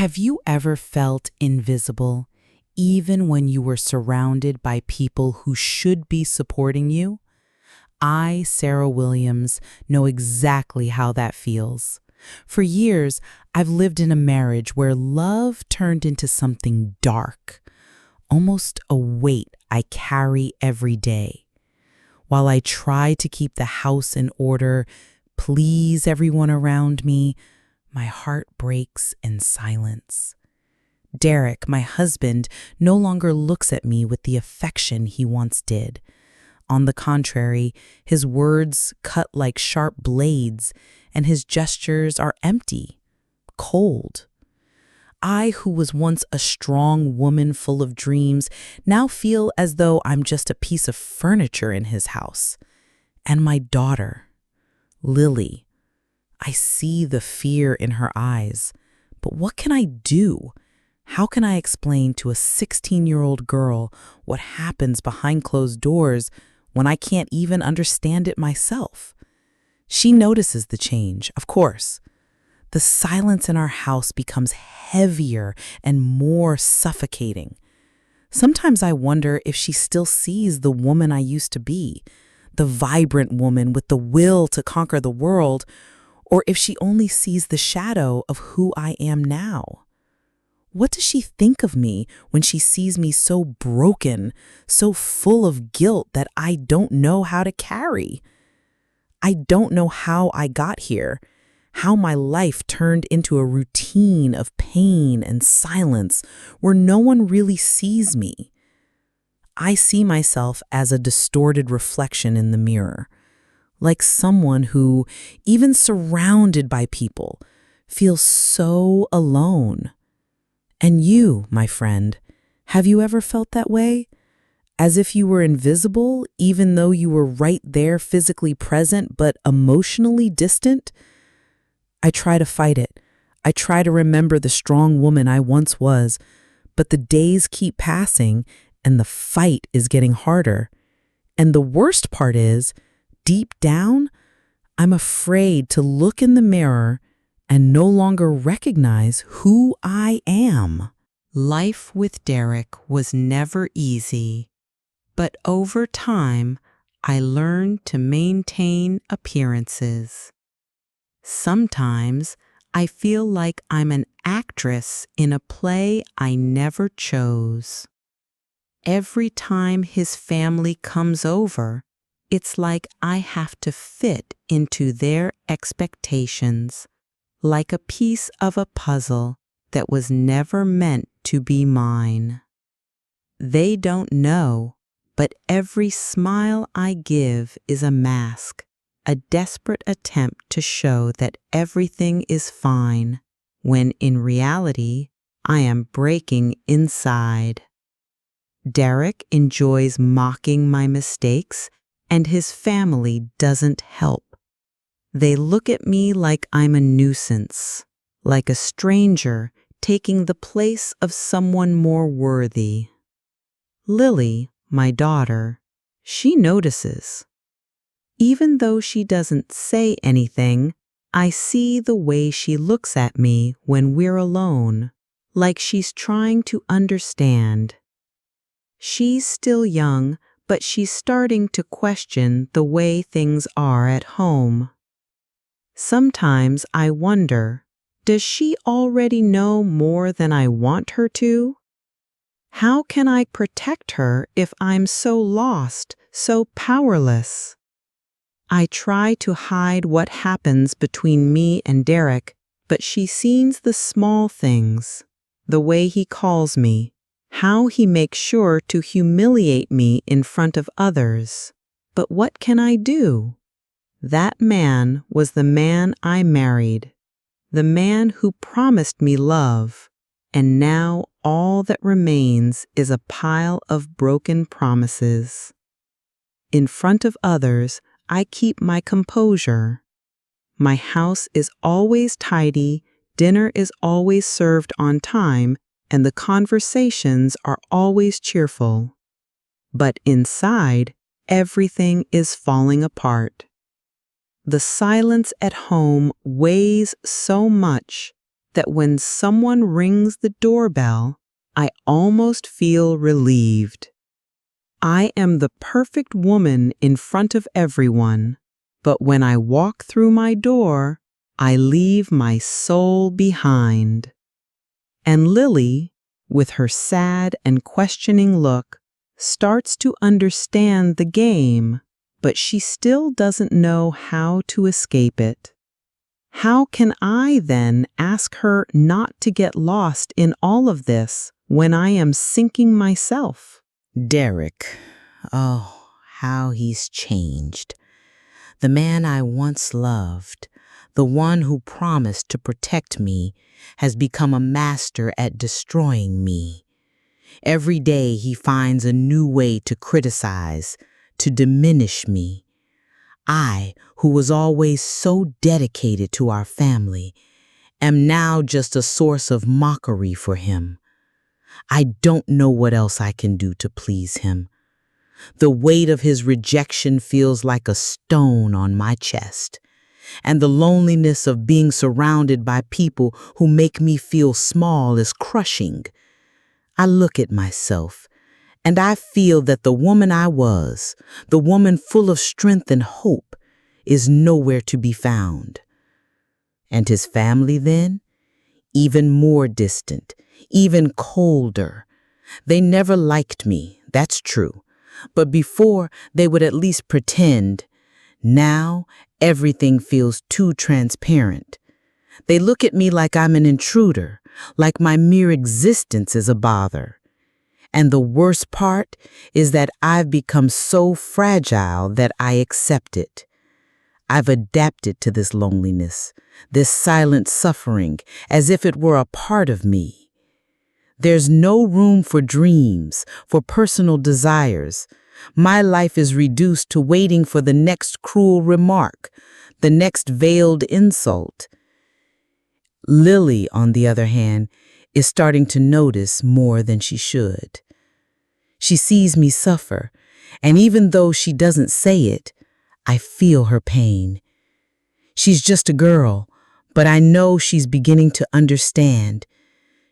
Have you ever felt invisible, even when you were surrounded by people who should be supporting you? I, Sarah Williams, know exactly how that feels. For years, I've lived in a marriage where love turned into something dark, almost a weight I carry every day. While I try to keep the house in order, please everyone around me, my heart breaks in silence. Derek, my husband, no longer looks at me with the affection he once did. On the contrary, his words cut like sharp blades, and his gestures are empty, cold. I, who was once a strong woman full of dreams, now feel as though I'm just a piece of furniture in his house. And my daughter, Lily, I see the fear in her eyes. But what can I do? How can I explain to a 16-year-old girl what happens behind closed doors when I can't even understand it myself? She notices the change, of course. The silence in our house becomes heavier and more suffocating. Sometimes I wonder if she still sees the woman I used to be, the vibrant woman with the will to conquer the world, or if she only sees the shadow of who I am now. What does she think of me when she sees me so broken, so full of guilt that I don't know how to carry? I don't know how I got here, how my life turned into a routine of pain and silence where no one really sees me. I see myself as a distorted reflection in the mirror, like someone who, even surrounded by people, feels so alone. And you, my friend, have you ever felt that way? As if you were invisible, even though you were right there physically present but emotionally distant? I try to fight it. I try to remember the strong woman I once was, but the days keep passing and the fight is getting harder. And the worst part is, deep down, I'm afraid to look in the mirror and no longer recognize who I am. Life with Derek was never easy, but over time, I learned to maintain appearances. Sometimes I feel like I'm an actress in a play I never chose. Every time his family comes over, it's like I have to fit into their expectations, like a piece of a puzzle that was never meant to be mine. They don't know, but every smile I give is a mask, a desperate attempt to show that everything is fine, when in reality, I am breaking inside. Derek enjoys mocking my mistakes, and his family doesn't help. They look at me like I'm a nuisance, like a stranger taking the place of someone more worthy. Lily, my daughter, she notices. Even though she doesn't say anything, I see the way she looks at me when we're alone, like she's trying to understand. She's still young, but she's starting to question the way things are at home. Sometimes I wonder, does she already know more than I want her to? How can I protect her if I'm so lost, so powerless? I try to hide what happens between me and Derek, but she sees the small things, the way he calls me, how he makes sure to humiliate me in front of others. But what can I do? That man was the man I married, the man who promised me love, and now all that remains is a pile of broken promises. In front of others, I keep my composure. My house is always tidy, dinner is always served on time, and the conversations are always cheerful. But inside, everything is falling apart. The silence at home weighs so much that when someone rings the doorbell, I almost feel relieved. I am the perfect woman in front of everyone, but when I walk through my door, I leave my soul behind. And Lily, with her sad and questioning look, starts to understand the game, but she still doesn't know how to escape it. How can I then ask her not to get lost in all of this when I am sinking myself? Derek. Oh, how he's changed. The man I once loved, the one who promised to protect me, has become a master at destroying me. Every day he finds a new way to criticize, to diminish me. I, who was always so dedicated to our family, am now just a source of mockery for him. I don't know what else I can do to please him. The weight of his rejection feels like a stone on my chest, and the loneliness of being surrounded by people who make me feel small is crushing. I look at myself, and I feel that the woman I was, the woman full of strength and hope, is nowhere to be found. And his family then? Even more distant, even colder. They never liked me, that's true. But before, they would at least pretend. Now, everything feels too transparent. They look at me like I'm an intruder, like my mere existence is a bother. And the worst part is that I've become so fragile that I accept it. I've adapted to this loneliness, this silent suffering, as if it were a part of me. There's no room for dreams, for personal desires. My life is reduced to waiting for the next cruel remark, the next veiled insult. Lily, on the other hand, is starting to notice more than she should. She sees me suffer, and even though she doesn't say it, I feel her pain. She's just a girl, but I know she's beginning to understand.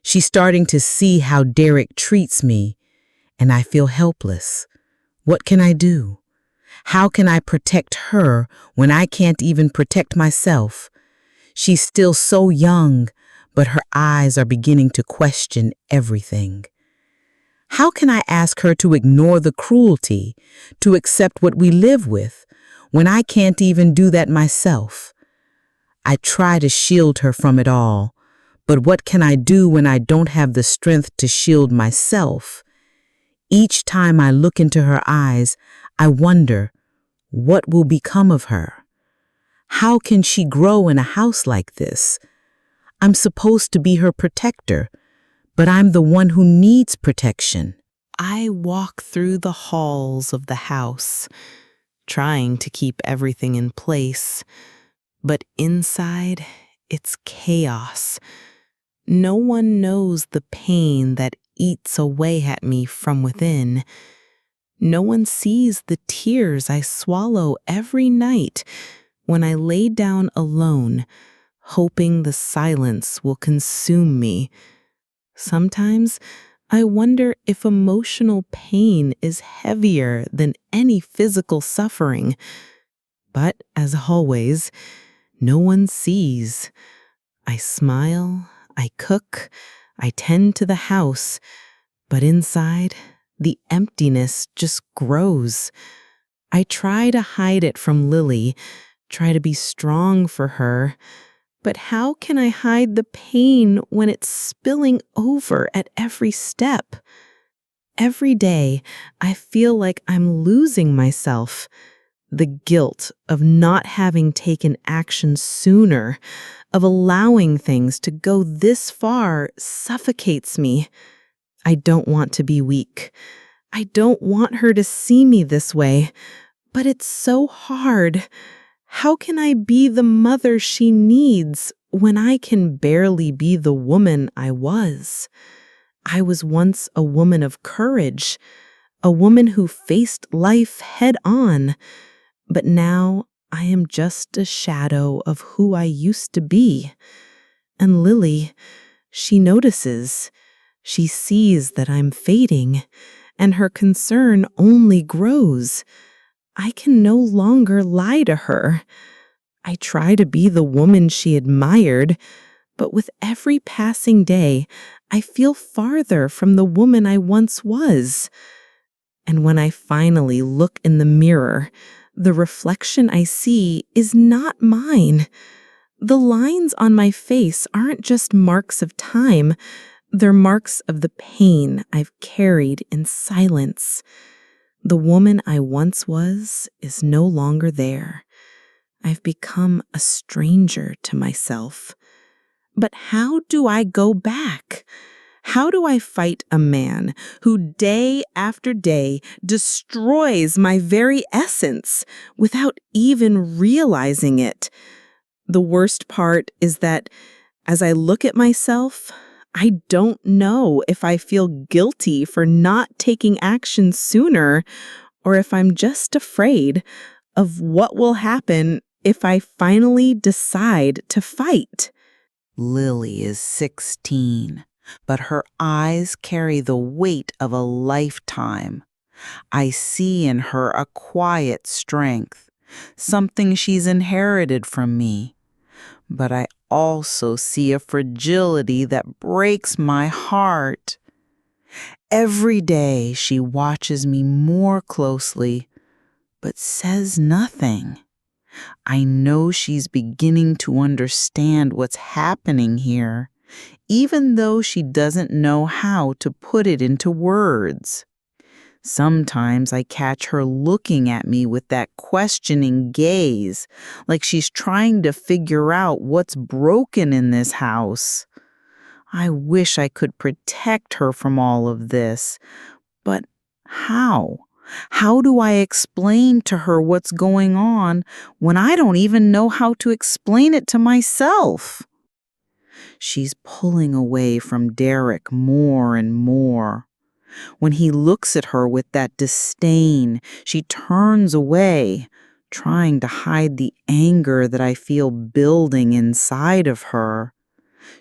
She's starting to see how Derek treats me, and I feel helpless. What can I do? How can I protect her when I can't even protect myself? She's still so young, but her eyes are beginning to question everything. How can I ask her to ignore the cruelty, to accept what we live with, when I can't even do that myself? I try to shield her from it all, but what can I do when I don't have the strength to shield myself? Each time I look into her eyes, I wonder, what will become of her? How can she grow in a house like this? I'm supposed to be her protector, but I'm the one who needs protection. I walk through the halls of the house, trying to keep everything in place, but inside, it's chaos. No one knows the pain that eats away at me from within. No one sees the tears I swallow every night when I lay down alone, hoping the silence will consume me. Sometimes I wonder if emotional pain is heavier than any physical suffering. But as always, no one sees. I smile, I cook, I tend to the house, but inside, the emptiness just grows. I try to hide it from Lily, try to be strong for her, but how can I hide the pain when it's spilling over at every step? Every day, I feel like I'm losing myself. The guilt of not having taken action sooner, of allowing things to go this far, suffocates me. I don't want to be weak. I don't want her to see me this way, but it's so hard. How can I be the mother she needs when I can barely be the woman I was? I was once a woman of courage, a woman who faced life head on, but now I am just a shadow of who I used to be. And Lily, she notices. She sees that I'm fading, and her concern only grows. I can no longer lie to her. I try to be the woman she admired, but with every passing day, I feel farther from the woman I once was. And when I finally look in the mirror, the reflection I see is not mine. The lines on my face aren't just marks of time, they're marks of the pain I've carried in silence. The woman I once was is no longer there. I've become a stranger to myself. But how do I go back? How do I fight a man who day after day destroys my very essence without even realizing it? The worst part is that as I look at myself, I don't know if I feel guilty for not taking action sooner or if I'm just afraid of what will happen if I finally decide to fight. Lily is 16, but her eyes carry the weight of a lifetime. I see in her a quiet strength, something she's inherited from me. But I also see a fragility that breaks my heart. Every day she watches me more closely, but says nothing. I know she's beginning to understand what's happening here, even though she doesn't know how to put it into words. Sometimes I catch her looking at me with that questioning gaze, like she's trying to figure out what's broken in this house. I wish I could protect her from all of this, but how? How do I explain to her what's going on when I don't even know how to explain it to myself? She's pulling away from Derek more and more. When he looks at her with that disdain, she turns away, trying to hide the anger that I feel building inside of her.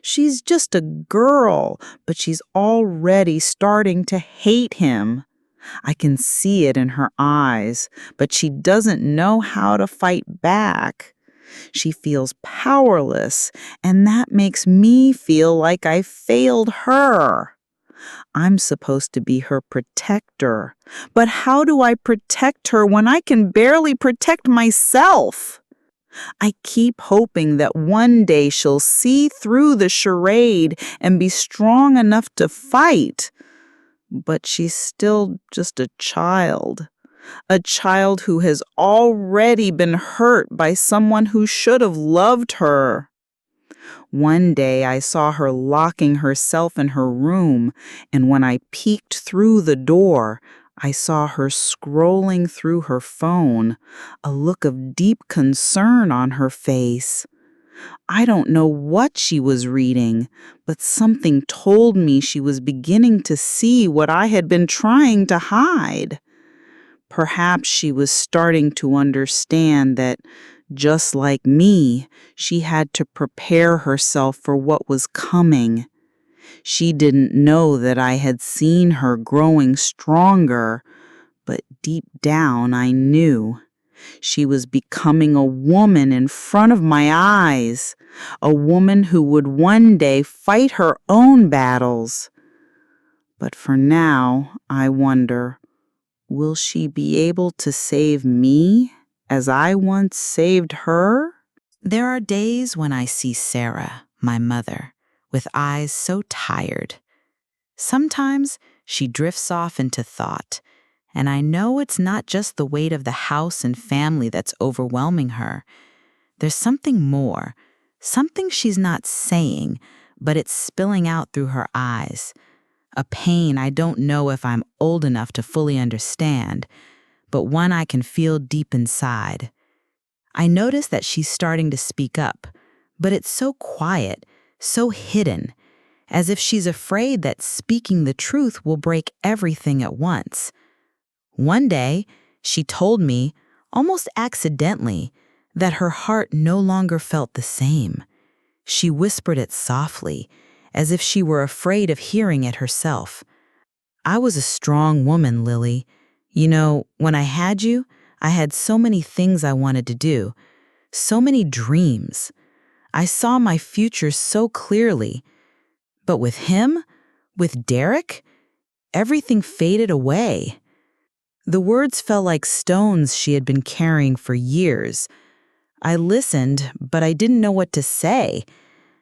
She's just a girl, but she's already starting to hate him. I can see it in her eyes, but she doesn't know how to fight back. She feels powerless, and that makes me feel like I failed her. I'm supposed to be her protector, but how do I protect her when I can barely protect myself? I keep hoping that one day she'll see through the charade and be strong enough to fight. But she's still just a child who has already been hurt by someone who should have loved her. One day I saw her locking herself in her room, and when I peeked through the door, I saw her scrolling through her phone, a look of deep concern on her face. I don't know what she was reading, but something told me she was beginning to see what I had been trying to hide. Perhaps she was starting to understand that, just like me, she had to prepare herself for what was coming. She didn't know that I had seen her growing stronger, but deep down I knew. She was becoming a woman in front of my eyes, a woman who would one day fight her own battles. But for now, I wonder, will she be able to save me as I once saved her? There are days when I see Sarah, my mother, with eyes so tired. Sometimes she drifts off into thought, and I know it's not just the weight of the house and family that's overwhelming her. There's something more, something she's not saying, but it's spilling out through her eyes. A pain I don't know if I'm old enough to fully understand, but one I can feel deep inside. I notice that she's starting to speak up, but it's so quiet, so hidden, as if she's afraid that speaking the truth will break everything at once. One day, she told me, almost accidentally, that her heart no longer felt the same. She whispered it softly, as if she were afraid of hearing it herself. I was a strong woman, Lily. You know, when I had you, I had so many things I wanted to do, so many dreams. I saw my future so clearly. But with him, with Derek, everything faded away. The words felt like stones she had been carrying for years. I listened, but I didn't know what to say.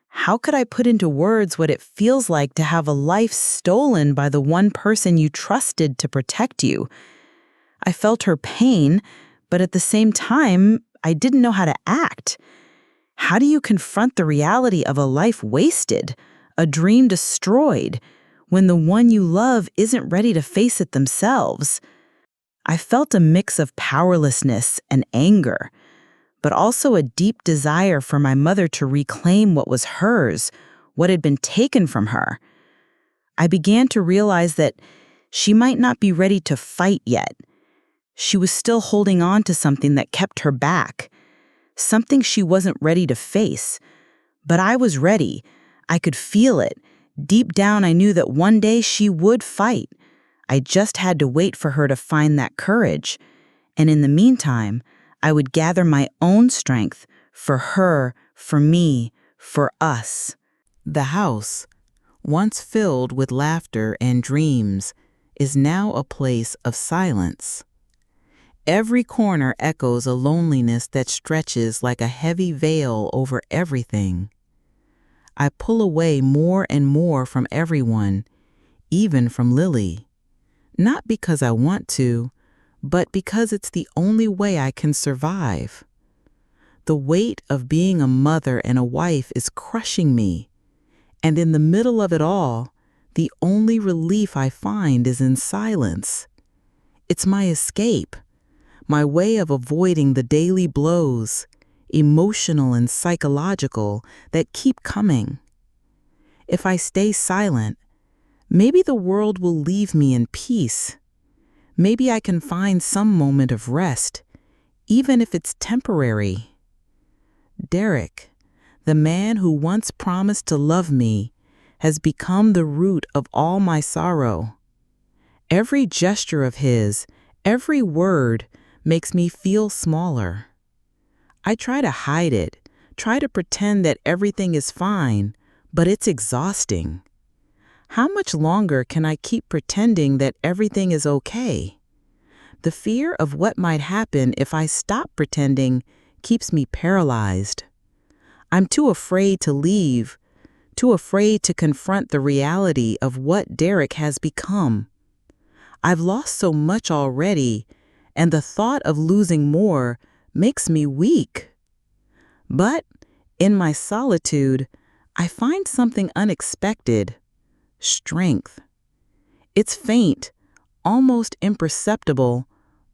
How could I put into words what it feels like to have a life stolen by the one person you trusted to protect you? I felt her pain, but at the same time, I didn't know how to act. How do you confront the reality of a life wasted, a dream destroyed, when the one you love isn't ready to face it themselves? I felt a mix of powerlessness and anger, but also a deep desire for my mother to reclaim what was hers, what had been taken from her. I began to realize that she might not be ready to fight yet. She was still holding on to something that kept her back, something she wasn't ready to face. But I was ready. I could feel it. Deep down, I knew that one day she would fight. I just had to wait for her to find that courage. And in the meantime, I would gather my own strength for her, for me, for us. The house, once filled with laughter and dreams, is now a place of silence. Every corner echoes a loneliness that stretches like a heavy veil over everything. I pull away more and more from everyone, even from Lily. Not because I want to, but because it's the only way I can survive. The weight of being a mother and a wife is crushing me, and in the middle of it all, the only relief I find is in silence. It's my escape, my way of avoiding the daily blows, emotional and psychological, that keep coming. If I stay silent, maybe the world will leave me in peace. Maybe I can find some moment of rest, even if it's temporary. Derek, the man who once promised to love me, has become the root of all my sorrow. Every gesture of his, every word, makes me feel smaller. I try to hide it, try to pretend that everything is fine, but it's exhausting. How much longer can I keep pretending that everything is okay? The fear of what might happen if I stop pretending keeps me paralyzed. I'm too afraid to leave, too afraid to confront the reality of what Derek has become. I've lost so much already, and the thought of losing more makes me weak. But in my solitude, I find something unexpected: strength. It's faint, almost imperceptible,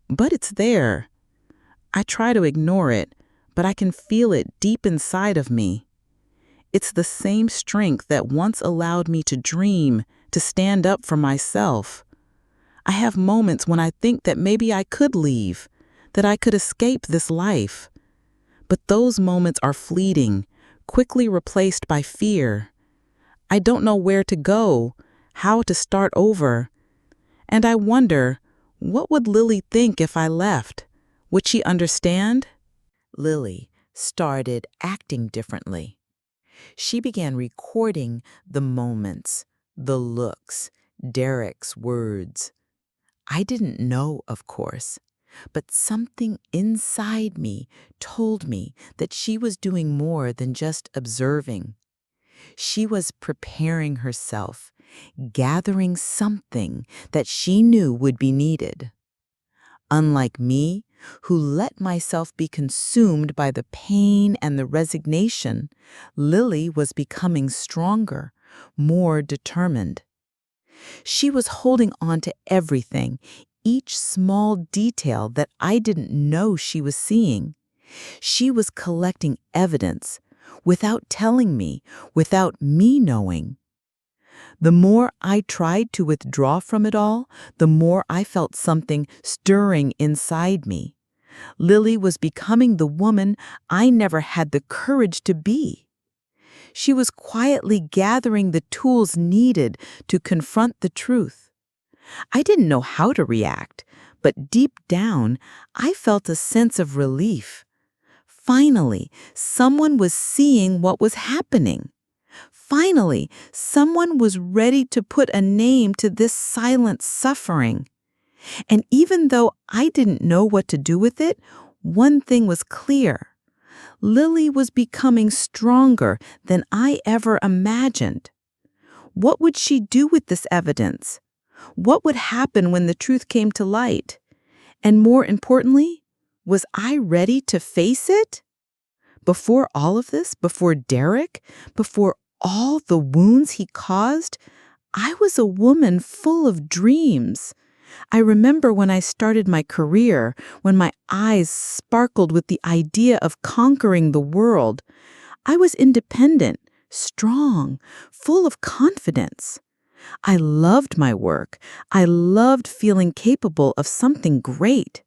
but it's there. I try to ignore it, but I can feel it deep inside of me. It's the same strength that once allowed me to dream, to stand up for myself. I have moments when I think that maybe I could leave, that I could escape this life. But those moments are fleeting, quickly replaced by fear. I don't know where to go, how to start over. And I wonder, what would Lily think if I left? Would she understand? Lily started acting differently. She began recording the moments, the looks, Derek's words. I didn't know, of course, but something inside me told me that she was doing more than just observing. She was preparing herself, gathering something that she knew would be needed. Unlike me, who let myself be consumed by the pain and the resignation, Lily was becoming stronger, more determined. She was holding on to everything, each small detail that I didn't know she was seeing. She was collecting evidence without telling me, without me knowing. The more I tried to withdraw from it all, the more I felt something stirring inside me. Lily was becoming the woman I never had the courage to be. She was quietly gathering the tools needed to confront the truth. I didn't know how to react, but deep down, I felt a sense of relief. Finally, someone was seeing what was happening. Finally, someone was ready to put a name to this silent suffering. And even though I didn't know what to do with it, one thing was clear. Lily was becoming stronger than I ever imagined. What would she do with this evidence? What would happen when the truth came to light? And more importantly, was I ready to face it? Before all of this, before Derek, before all the wounds he caused, I was a woman full of dreams. I remember when I started my career, when my eyes sparkled with the idea of conquering the world. I was independent, strong, full of confidence. I loved my work. I loved feeling capable of something great.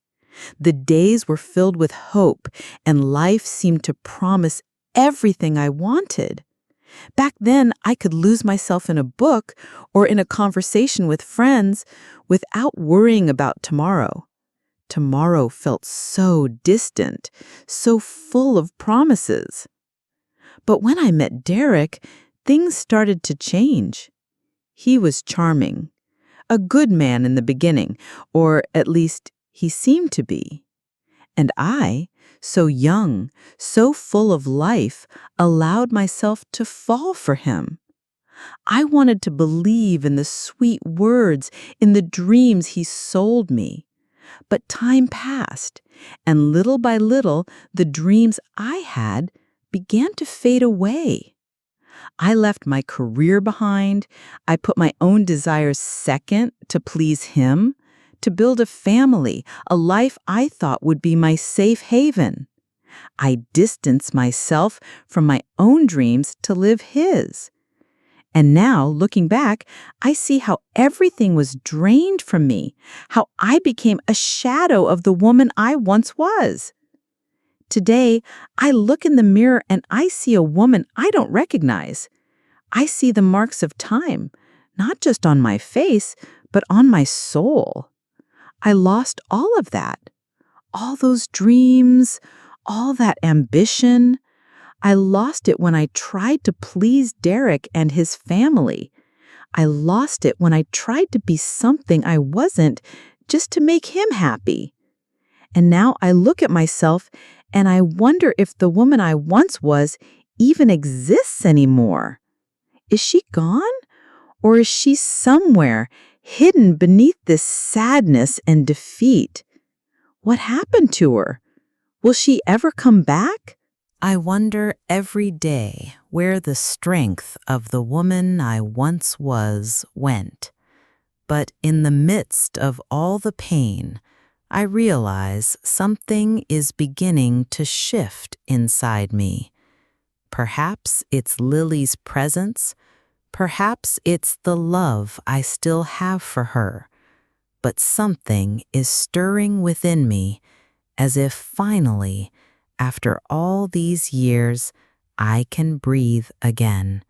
The days were filled with hope, and life seemed to promise everything I wanted. Back then, I could lose myself in a book or in a conversation with friends without worrying about tomorrow. Tomorrow felt so distant, so full of promises. But when I met Derek, things started to change. He was charming, a good man in the beginning, or at least he seemed to be. And I, so young, so full of life, allowed myself to fall for him. I wanted to believe in the sweet words, in the dreams he sold me. But time passed, and little by little, the dreams I had began to fade away. I left my career behind. I put my own desires second to please him, to build a family, a life I thought would be my safe haven. I distanced myself from my own dreams to live his. And now, looking back, I see how everything was drained from me, how I became a shadow of the woman I once was. Today, I look in the mirror and I see a woman I don't recognize. I see the marks of time, not just on my face, but on my soul. I lost all of that, all those dreams, all that ambition. I lost it when I tried to please Derek and his family. I lost it when I tried to be something I wasn't just to make him happy. And now I look at myself and I wonder if the woman I once was even exists anymore. Is she gone? Or is she somewhere hidden beneath this sadness and defeat? What happened to her? Will she ever come back? I wonder every day where the strength of the woman I once was went. But in the midst of all the pain, I realize something is beginning to shift inside me. Perhaps it's Lily's presence, perhaps it's the love I still have for her, but something is stirring within me as if finally, after all these years, I can breathe again.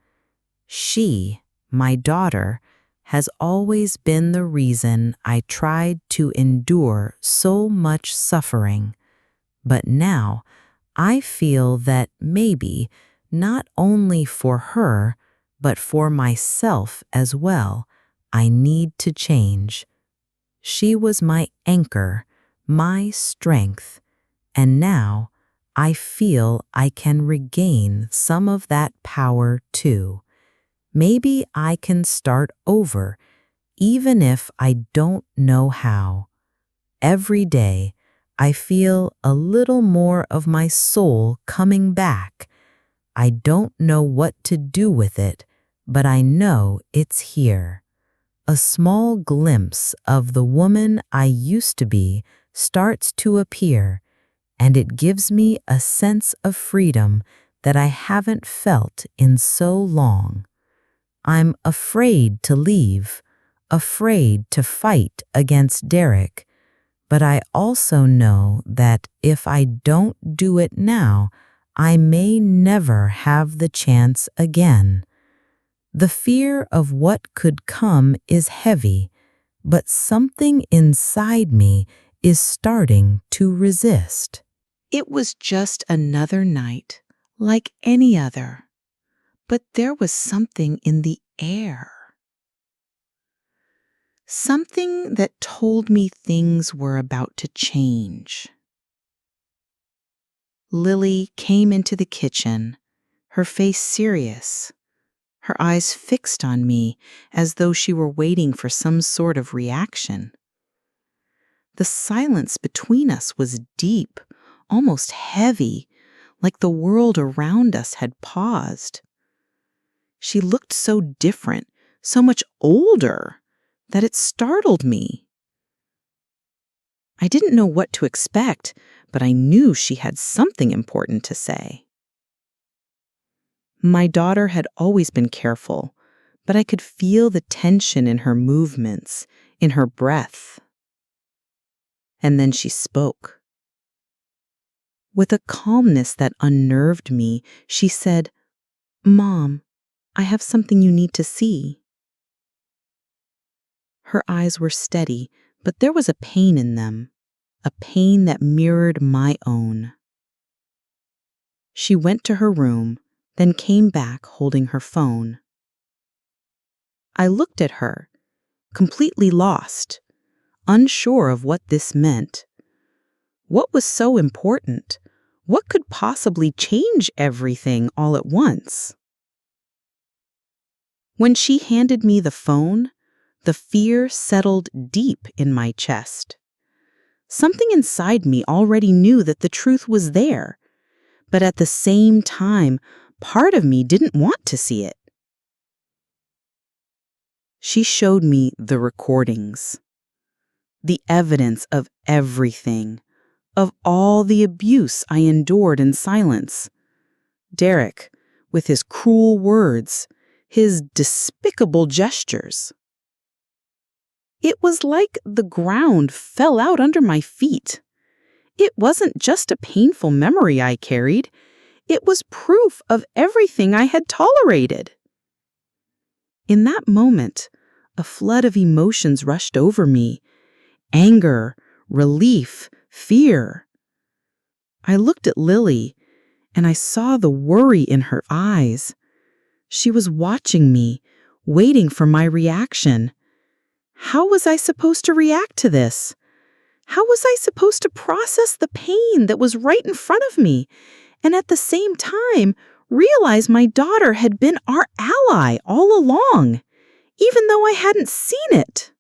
She, my daughter, has always been the reason I tried to endure so much suffering. But now, I feel that maybe not only for her, but for myself as well, I need to change. She was my anchor, my strength, and now I feel I can regain some of that power too. Maybe I can start over, even if I don't know how. Every day, I feel a little more of my soul coming back. I don't know what to do with it, but I know it's here. A small glimpse of the woman I used to be starts to appear, and it gives me a sense of freedom that I haven't felt in so long. I'm afraid to leave, afraid to fight against Derek, but I also know that if I don't do it now, I may never have the chance again. The fear of what could come is heavy, but something inside me is starting to resist. It was just another night, like any other, but there was something in the air. Something that told me things were about to change. Lily came into the kitchen, her face serious, her eyes fixed on me as though she were waiting for some sort of reaction. The silence between us was deep, almost heavy, like the world around us had paused. She looked so different, so much older, that it startled me. I didn't know what to expect, but I knew she had something important to say. My daughter had always been careful, but I could feel the tension in her movements, in her breath. And then she spoke. With a calmness that unnerved me, she said, "Mom, I have something you need to see." Her eyes were steady, but there was a pain in them, a pain that mirrored my own. She went to her room, then came back holding her phone. I looked at her, completely lost, unsure of what this meant. What was so important? What could possibly change everything all at once? When she handed me the phone, the fear settled deep in my chest. Something inside me already knew that the truth was there, but at the same time, part of me didn't want to see it. She showed me the recordings, the evidence of everything, of all the abuse I endured in silence. Derek, with his cruel words, his despicable gestures. It was like the ground fell out under my feet. It wasn't just a painful memory I carried. It was proof of everything I had tolerated. In that moment, a flood of emotions rushed over me. Anger, relief, fear. I looked at Lily, and I saw the worry in her eyes. She was watching me, waiting for my reaction. How was I supposed to react to this? How was I supposed to process the pain that was right in front of me, and at the same time realize my daughter had been our ally all along, even though I hadn't seen it?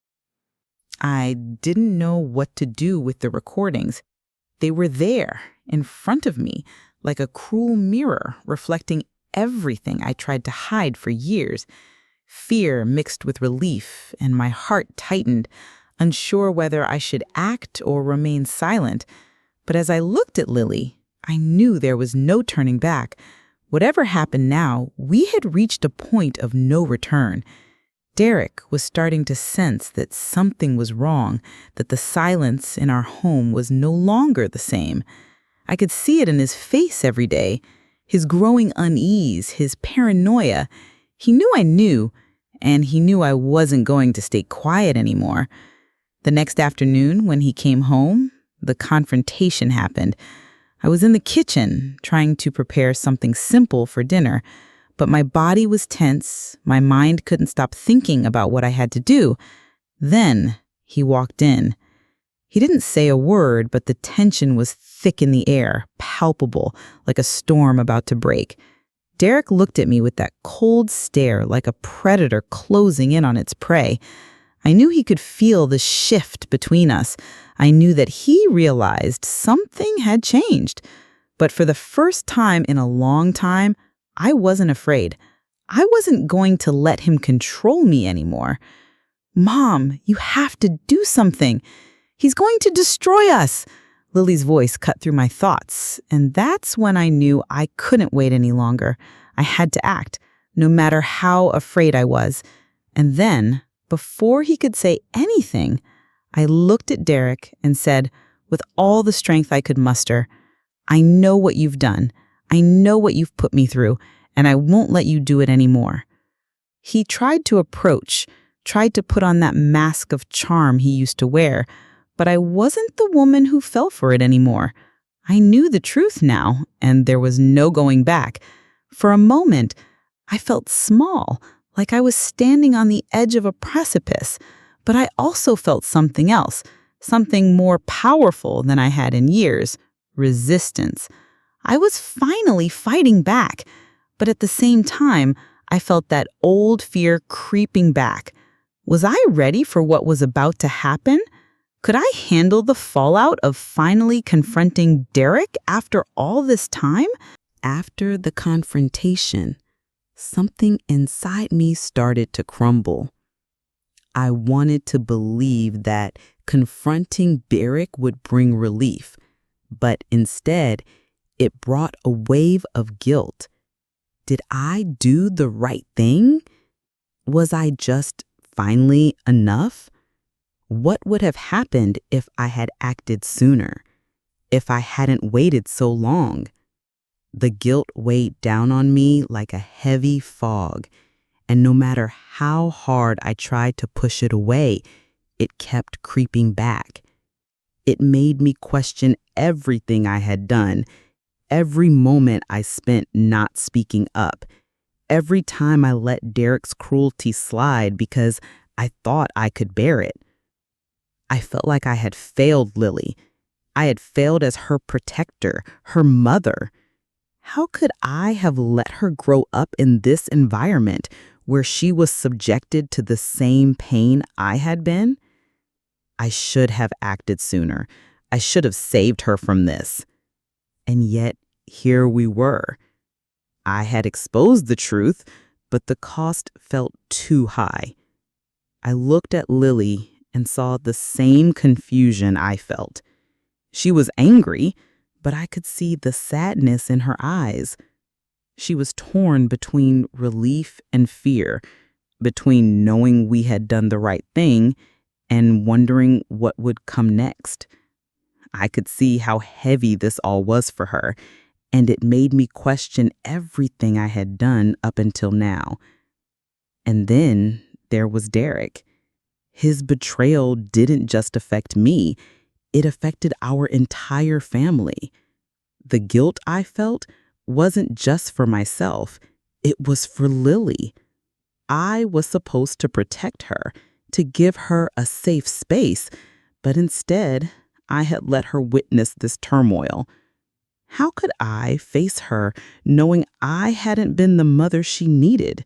I didn't know what to do with the recordings. They were there, in front of me, like a cruel mirror reflecting everything I tried to hide for years. Fear mixed with relief, and my heart tightened, unsure whether I should act or remain silent. But as I looked at Lily, I knew there was no turning back. Whatever happened now, we had reached a point of no return. Derek was starting to sense that something was wrong, that the silence in our home was no longer the same. I could see it in his face every day, his growing unease, his paranoia. He knew, and he knew I wasn't going to stay quiet anymore. The next afternoon, when he came home, the confrontation happened. I was in the kitchen, trying to prepare something simple for dinner, but my body was tense, my mind couldn't stop thinking about what I had to do. Then he walked in. He didn't say a word, but the tension was thick in the air, palpable, like a storm about to break. Derek looked at me with that cold stare, like a predator closing in on its prey. I knew he could feel the shift between us. I knew that he realized something had changed. But for the first time in a long time, I wasn't afraid. I wasn't going to let him control me anymore. "Mom, you have to do something. He's going to destroy us." Lily's voice cut through my thoughts, and that's when I knew I couldn't wait any longer. I had to act, no matter how afraid I was. And then, before he could say anything, I looked at Derek and said, with all the strength I could muster, "I know what you've done. I know what you've put me through, and I won't let you do it anymore." He tried to approach, tried to put on that mask of charm he used to wear, but I wasn't the woman who fell for it anymore. I knew the truth now, and there was no going back. For a moment, I felt small, like I was standing on the edge of a precipice, but I also felt something else, something more powerful than I had in years: resistance. I was finally fighting back, but at the same time, I felt that old fear creeping back. Was I ready for what was about to happen? Could I handle the fallout of finally confronting Derek after all this time? After the confrontation, something inside me started to crumble. I wanted to believe that confronting Derek would bring relief, but instead, it brought a wave of guilt. Did I do the right thing? Was I just finally enough? What would have happened if I had acted sooner? If I hadn't waited so long? The guilt weighed down on me like a heavy fog, and no matter how hard I tried to push it away, it kept creeping back. It made me question everything I had done, every moment I spent not speaking up, every time I let Derek's cruelty slide because I thought I could bear it. I felt like I had failed Lily. I had failed as her protector, her mother. How could I have let her grow up in this environment where she was subjected to the same pain I had been? I should have acted sooner. I should have saved her from this. And yet, here we were. I had exposed the truth, but the cost felt too high. I looked at Lily and saw the same confusion I felt. She was angry, but I could see the sadness in her eyes. She was torn between relief and fear, between knowing we had done the right thing and wondering what would come next. I could see how heavy this all was for her, and it made me question everything I had done up until now. And then there was Derek. His betrayal didn't just affect me, it affected our entire family. The guilt I felt wasn't just for myself, it was for Lily. I was supposed to protect her, to give her a safe space, but instead, I had let her witness this turmoil. How could I face her knowing I hadn't been the mother she needed?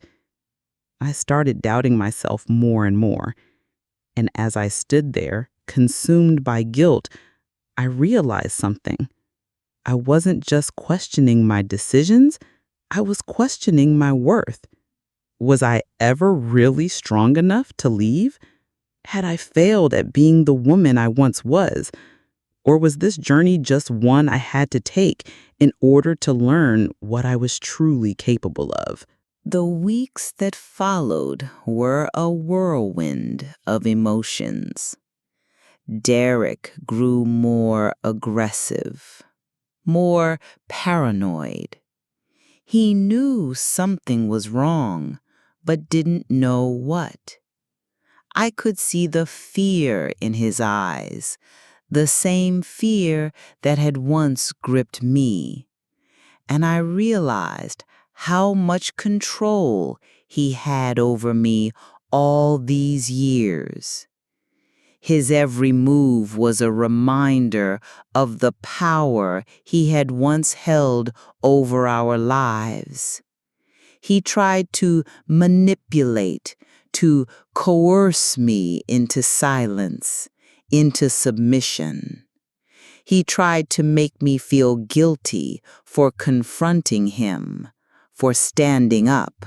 I started doubting myself more and more. And as I stood there, consumed by guilt, I realized something. I wasn't just questioning my decisions, I was questioning my worth. Was I ever really strong enough to leave? Had I failed at being the woman I once was? Or was this journey just one I had to take in order to learn what I was truly capable of? The weeks that followed were a whirlwind of emotions. Derek grew more aggressive, more paranoid. He knew something was wrong, but didn't know what. I could see the fear in his eyes, the same fear that had once gripped me. And I realized how much control he had over me all these years. His every move was a reminder of the power he had once held over our lives. He tried to manipulate, to coerce me into silence, into submission. He tried to make me feel guilty for confronting him, for standing up.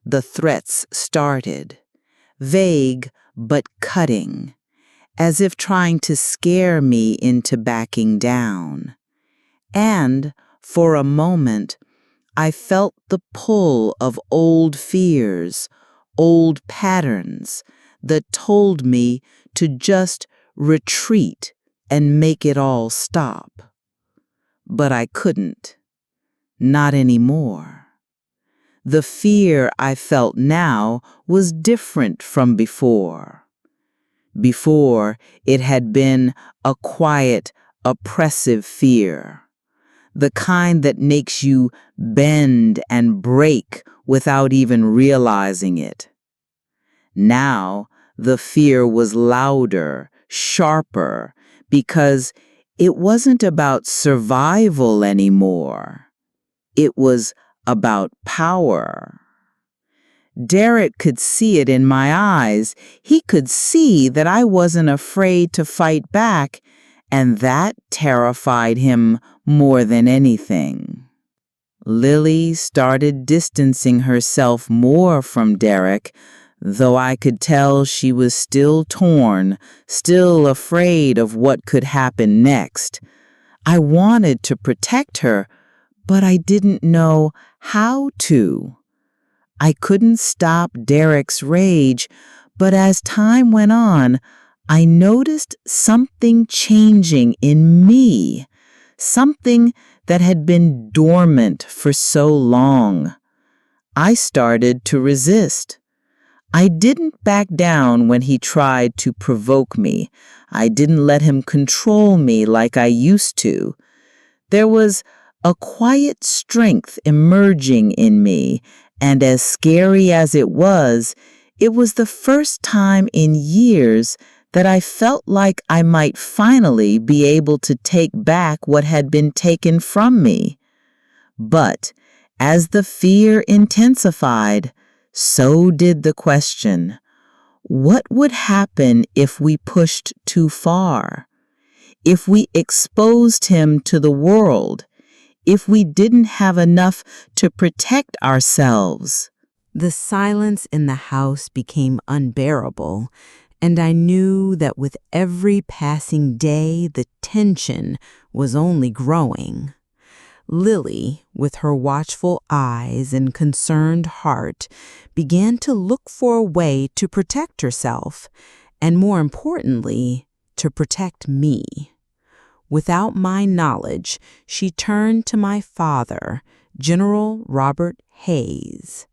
The threats started, vague but cutting, as if trying to scare me into backing down. And, for a moment, I felt the pull of old fears, old patterns that told me to just retreat and make it all stop. But I couldn't. not anymore. The fear I felt now was different from before. Before, it had been a quiet, oppressive fear, the kind that makes you bend and break without even realizing it. Now, the fear was louder, sharper, because it wasn't about survival anymore. It was about power. Derek could see it in my eyes. He could see that I wasn't afraid to fight back, and that terrified him more than anything. Lily started distancing herself more from Derek, though I could tell she was still torn, still afraid of what could happen next. I wanted to protect her, but I didn't know how to. I couldn't stop Derek's rage, but as time went on, I noticed something changing in me, something that had been dormant for so long. I started to resist. I didn't back down when he tried to provoke me. I didn't let him control me like I used to. There was a quiet strength emerging in me, and as scary as it was the first time in years that I felt like I might finally be able to take back what had been taken from me. But as the fear intensified, so did the question, what would happen if we pushed too far? If we exposed him to the world? If we didn't have enough to protect ourselves? The silence in the house became unbearable, and I knew that with every passing day, the tension was only growing. Lily, with her watchful eyes and concerned heart, began to look for a way to protect herself, and more importantly, to protect me. Without my knowledge, she turned to my father, General Robert Hayes.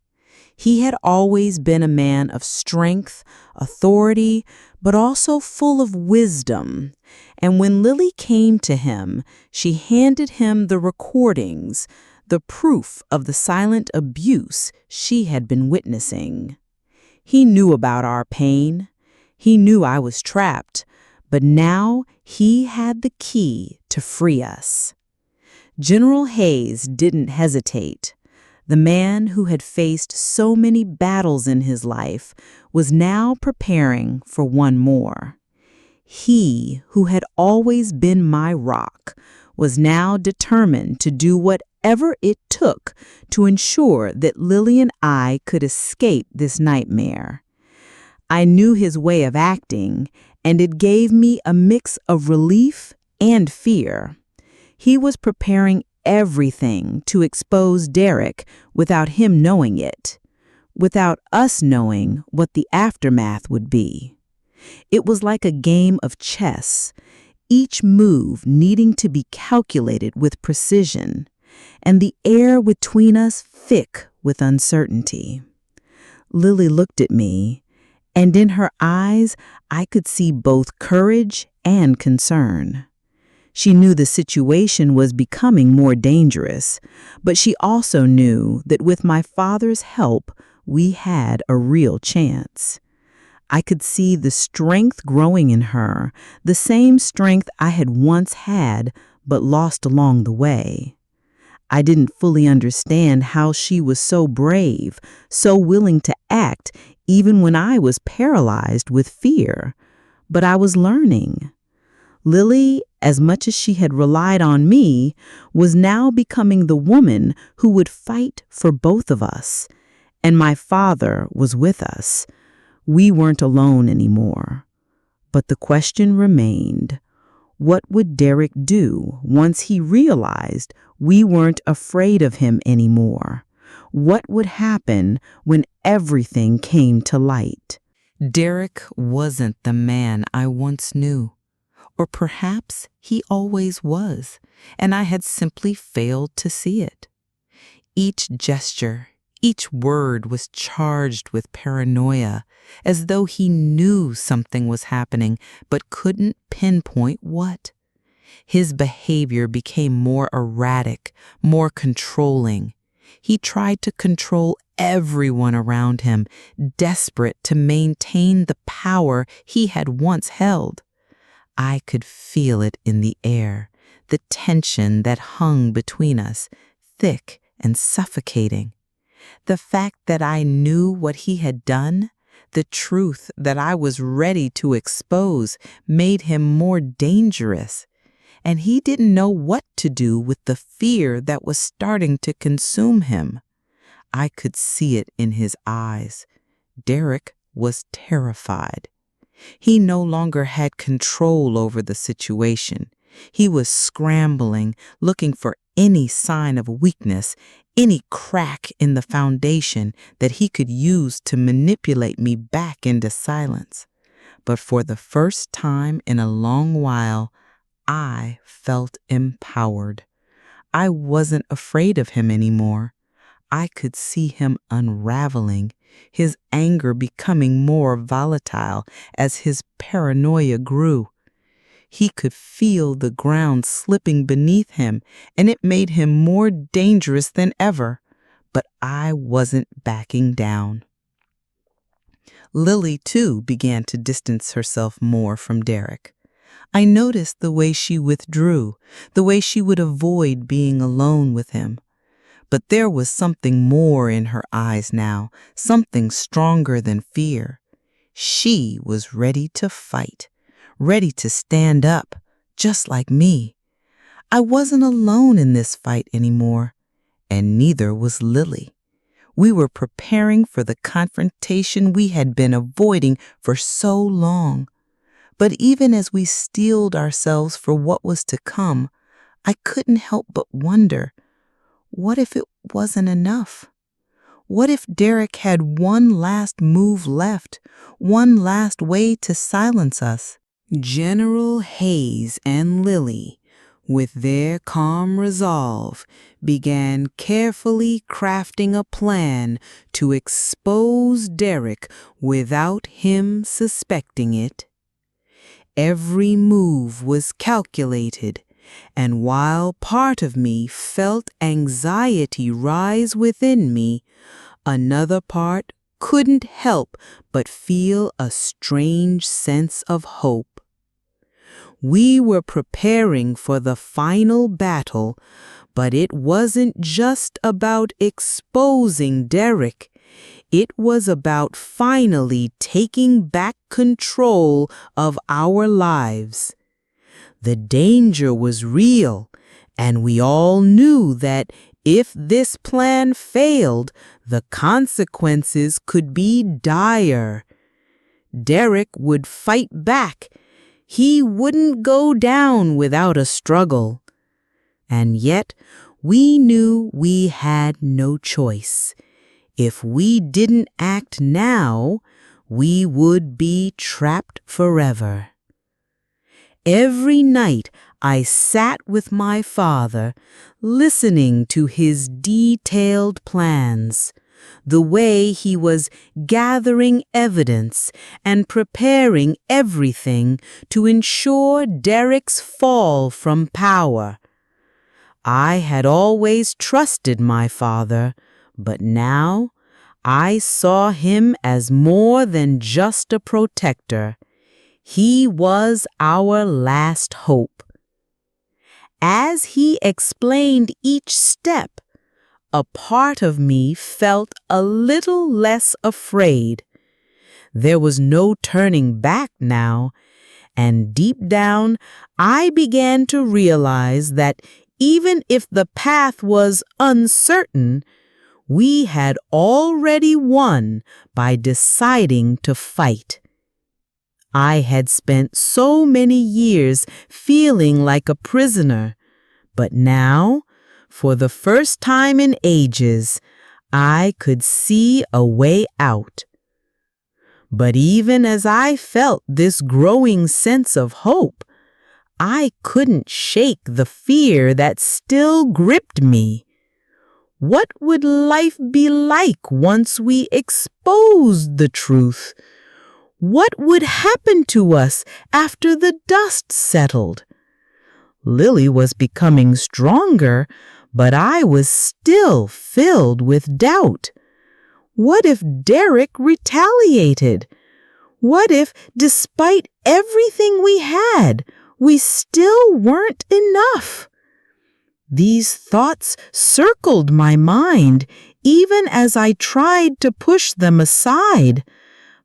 He had always been a man of strength, authority, but also full of wisdom. And when Lily came to him, she handed him the recordings, the proof of the silent abuse she had been witnessing. He knew about our pain. He knew I was trapped, but now he had the key to free us. General Hayes didn't hesitate. The man who had faced so many battles in his life was now preparing for one more. He, who had always been my rock, was now determined to do whatever it took to ensure that Lily and I could escape this nightmare. I knew his way of acting, and it gave me a mix of relief and fear. He was preparing everything to expose Derek without him knowing it, without us knowing what the aftermath would be. It was like a game of chess, each move needing to be calculated with precision, and the air between us thick with uncertainty. Lily looked at me, and in her eyes I could see both courage and concern. She knew the situation was becoming more dangerous, but she also knew that with my father's help, we had a real chance. I could see the strength growing in her, the same strength I had once had but lost along the way. I didn't fully understand how she was so brave, so willing to act, even when I was paralyzed with fear. But I was learning. Lily, as much as she had relied on me, was now becoming the woman who would fight for both of us. And my father was with us. We weren't alone anymore. But the question remained, what would Derek do once he realized we weren't afraid of him anymore? What would happen when everything came to light? Derek wasn't the man I once knew. Or perhaps he always was, and I had simply failed to see it. Each gesture, each word was charged with paranoia, as though he knew something was happening but couldn't pinpoint what. His behavior became more erratic, more controlling. He tried to control everyone around him, desperate to maintain the power he had once held. I could feel it in the air, the tension that hung between us, thick and suffocating. The fact that I knew what he had done, the truth that I was ready to expose, made him more dangerous. And he didn't know what to do with the fear that was starting to consume him. I could see it in his eyes. Derek was terrified. He no longer had control over the situation. He was scrambling, looking for any sign of weakness, any crack in the foundation that he could use to manipulate me back into silence. But for the first time in a long while, I felt empowered. I wasn't afraid of him anymore. I could see him unraveling, his anger becoming more volatile as his paranoia grew. He could feel the ground slipping beneath him, and it made him more dangerous than ever. But I wasn't backing down. Lily, too, began to distance herself more from Derek. I noticed the way she withdrew, the way she would avoid being alone with him. But there was something more in her eyes now, something stronger than fear. She was ready to fight, ready to stand up, just like me. I wasn't alone in this fight anymore, and neither was Lily. We were preparing for the confrontation we had been avoiding for so long. But even as we steeled ourselves for what was to come, I couldn't help but wonder, what if it wasn't enough? What if Derek had one last move left, one last way to silence us? General Hayes and Lily, with their calm resolve, began carefully crafting a plan to expose Derek without him suspecting it. Every move was calculated, and while part of me felt anxiety rise within me, another part couldn't help but feel a strange sense of hope. We were preparing for the final battle, but it wasn't just about exposing Derek. It was about finally taking back control of our lives. The danger was real, and we all knew that if this plan failed, the consequences could be dire. Derek would fight back. He wouldn't go down without a struggle. And yet, we knew we had no choice. If we didn't act now, we would be trapped forever. Every night I sat with my father, listening to his detailed plans, the way he was gathering evidence and preparing everything to ensure Derek's fall from power. I had always trusted my father, but now I saw him as more than just a protector. He was our last hope. As he explained each step, a part of me felt a little less afraid. There was no turning back now, and deep down I began to realize that even if the path was uncertain, we had already won by deciding to fight. I had spent so many years feeling like a prisoner, but now, for the first time in ages, I could see a way out. But even as I felt this growing sense of hope, I couldn't shake the fear that still gripped me. What would life be like once we exposed the truth? What would happen to us after the dust settled? Lily was becoming stronger, but I was still filled with doubt. What if Derek retaliated? What if, despite everything we had, we still weren't enough? These thoughts circled my mind even as I tried to push them aside.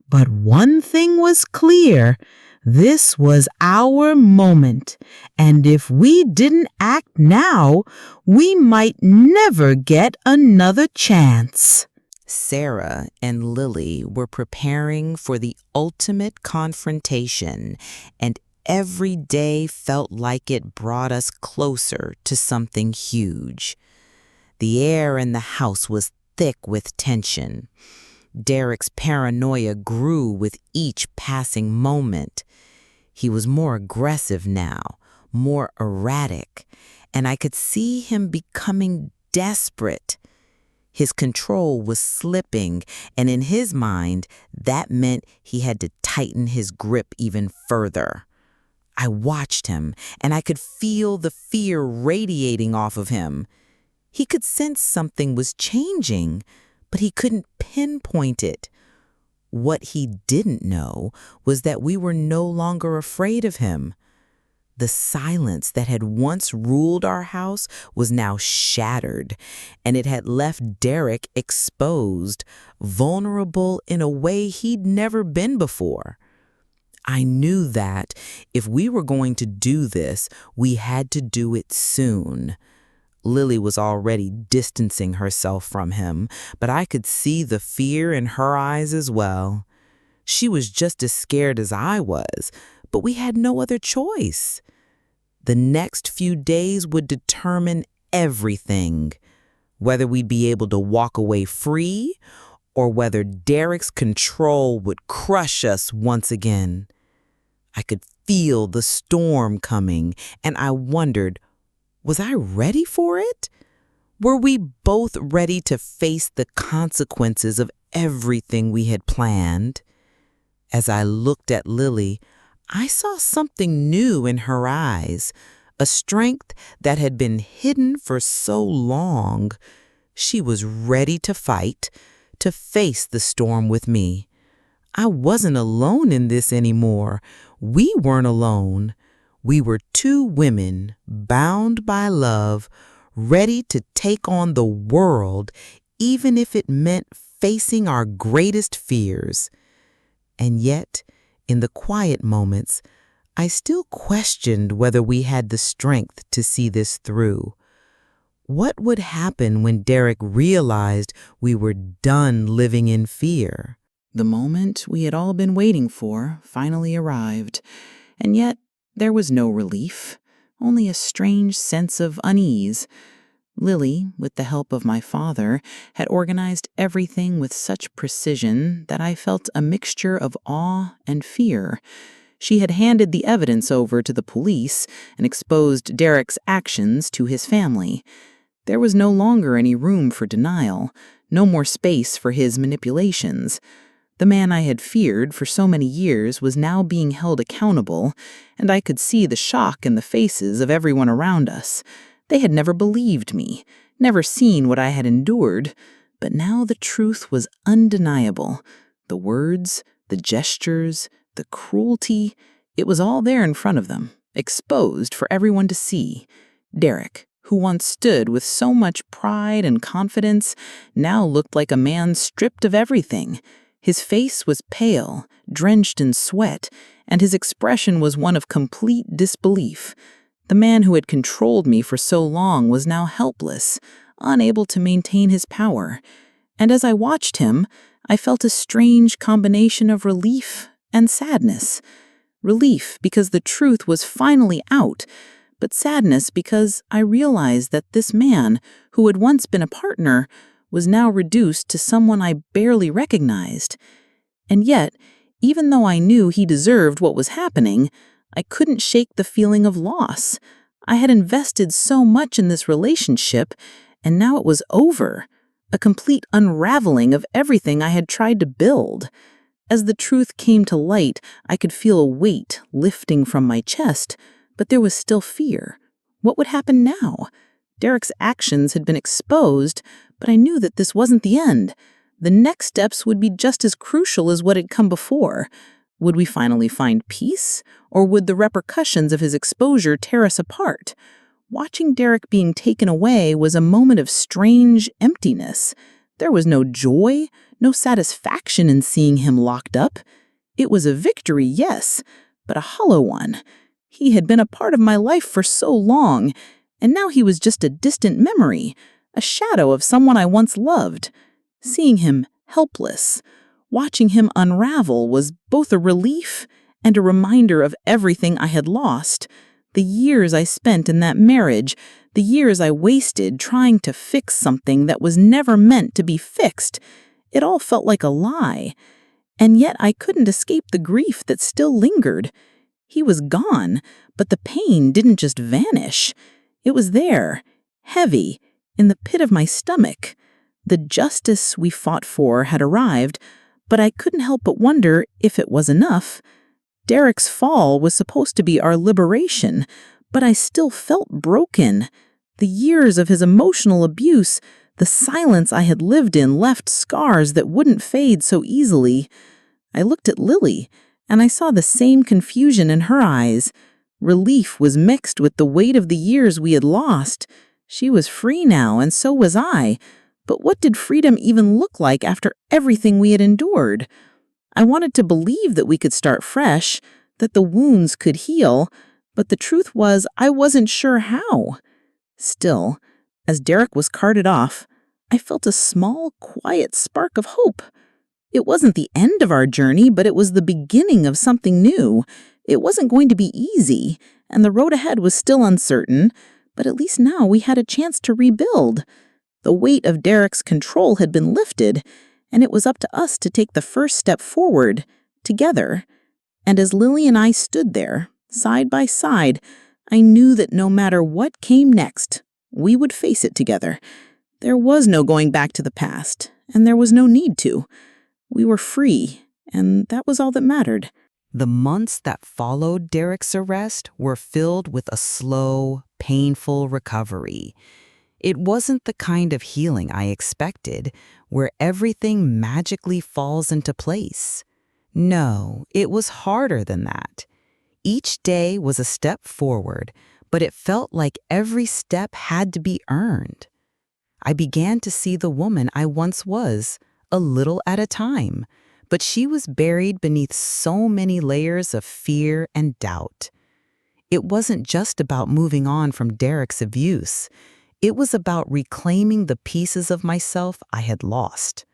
But one thing was clear. This was our moment, and if we didn't act now, we might never get another chance. Sarah and Lily were preparing for the ultimate confrontation, and every day felt like it brought us closer to something huge. The air in the house was thick with tension. Derek's paranoia grew with each passing moment. He was more aggressive now, more erratic, and I could see him becoming desperate. His control was slipping, and in his mind, that meant he had to tighten his grip even further. I watched him, and I could feel the fear radiating off of him. He could sense something was changing, but he couldn't pinpoint it. What he didn't know was that we were no longer afraid of him. The silence that had once ruled our house was now shattered, and it had left Derek exposed, vulnerable in a way he'd never been before. I knew that if we were going to do this, we had to do it soon. Lily was already distancing herself from him, but I could see the fear in her eyes as well. She was just as scared as I was, but we had no other choice. The next few days would determine everything, whether we'd be able to walk away free or whether Derek's control would crush us once again. I could feel the storm coming, and I wondered, was I ready for it? Were we both ready to face the consequences of everything we had planned? As I looked at Lily, I saw something new in her eyes, a strength that had been hidden for so long. She was ready to fight, to face the storm with me. I wasn't alone in this anymore. We weren't alone. We were two women bound by love, ready to take on the world, even if it meant facing our greatest fears. And yet, in the quiet moments, I still questioned whether we had the strength to see this through. What would happen when Derek realized we were done living in fear? The moment we had all been waiting for finally arrived, and yet there was no relief, only a strange sense of unease. Lily, with the help of my father, had organized everything with such precision that I felt a mixture of awe and fear. She had handed the evidence over to the police and exposed Derek's actions to his family. There was no longer any room for denial, no more space for his manipulations. The man I had feared for so many years was now being held accountable, and I could see the shock in the faces of everyone around us. They had never believed me, never seen what I had endured, but now the truth was undeniable. The words, the gestures, the cruelty, it was all there in front of them, exposed for everyone to see. Derek, who once stood with so much pride and confidence, now looked like a man stripped of everything. His face was pale, drenched in sweat, and his expression was one of complete disbelief. The man who had controlled me for so long was now helpless, unable to maintain his power. And as I watched him, I felt a strange combination of relief and sadness. Relief because the truth was finally out, but sadness because I realized that this man, who had once been a partner, was now reduced to someone I barely recognized. And yet, even though I knew he deserved what was happening, I couldn't shake the feeling of loss. I had invested so much in this relationship, and now it was over, a complete unraveling of everything I had tried to build. As the truth came to light, I could feel a weight lifting from my chest, but there was still fear. What would happen now? Derek's actions had been exposed, but I knew that this wasn't the end. The next steps would be just as crucial as what had come before. Would we finally find peace, or would the repercussions of his exposure tear us apart? Watching Derek being taken away was a moment of strange emptiness. There was no joy, no satisfaction in seeing him locked up. It was a victory, yes, but a hollow one. He had been a part of my life for so long, and now he was just a distant memory, a shadow of someone I once loved. Seeing him helpless, watching him unravel was both a relief and a reminder of everything I had lost. The years I spent in that marriage, the years I wasted trying to fix something that was never meant to be fixed. It all felt like a lie. And yet I couldn't escape the grief that still lingered. He was gone, but the pain didn't just vanish. It was there, heavy, in the pit of my stomach. The justice we fought for had arrived, but I couldn't help but wonder if it was enough. Derek's fall was supposed to be our liberation, but I still felt broken. The years of his emotional abuse, the silence I had lived in left scars that wouldn't fade so easily. I looked at Lily, and I saw the same confusion in her eyes. Relief was mixed with the weight of the years we had lost. She was free now, and so was I. But what did freedom even look like after everything we had endured? I wanted to believe that we could start fresh, that the wounds could heal, but the truth was I wasn't sure how. Still, as Derek was carted off, I felt a small, quiet spark of hope. It wasn't the end of our journey, but it was the beginning of something new. It wasn't going to be easy, and the road ahead was still uncertain, but at least now we had a chance to rebuild. The weight of Derek's control had been lifted, and it was up to us to take the first step forward, together. And as Lily and I stood there, side by side, I knew that no matter what came next, we would face it together. There was no going back to the past, and there was no need to. We were free, and that was all that mattered. The months that followed Derek's arrest were filled with a slow, painful recovery. It wasn't the kind of healing I expected, where everything magically falls into place. No, it was harder than that. Each day was a step forward, but it felt like every step had to be earned. I began to see the woman I once was, a little at a time, but she was buried beneath so many layers of fear and doubt. It wasn't just about moving on from Derek's abuse. It was about reclaiming the pieces of myself I had lost.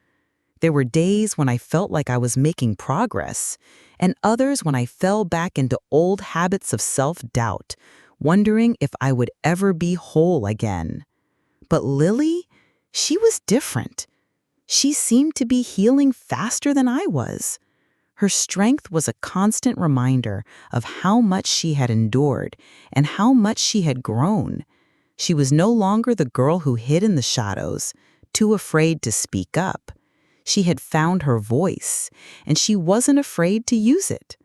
There were days when I felt like I was making progress, and others when I fell back into old habits of self-doubt, wondering if I would ever be whole again. But Lily, she was different. She seemed to be healing faster than I was. Her strength was a constant reminder of how much she had endured and how much she had grown. She was no longer the girl who hid in the shadows, too afraid to speak up. She had found her voice, and she wasn't afraid to use it.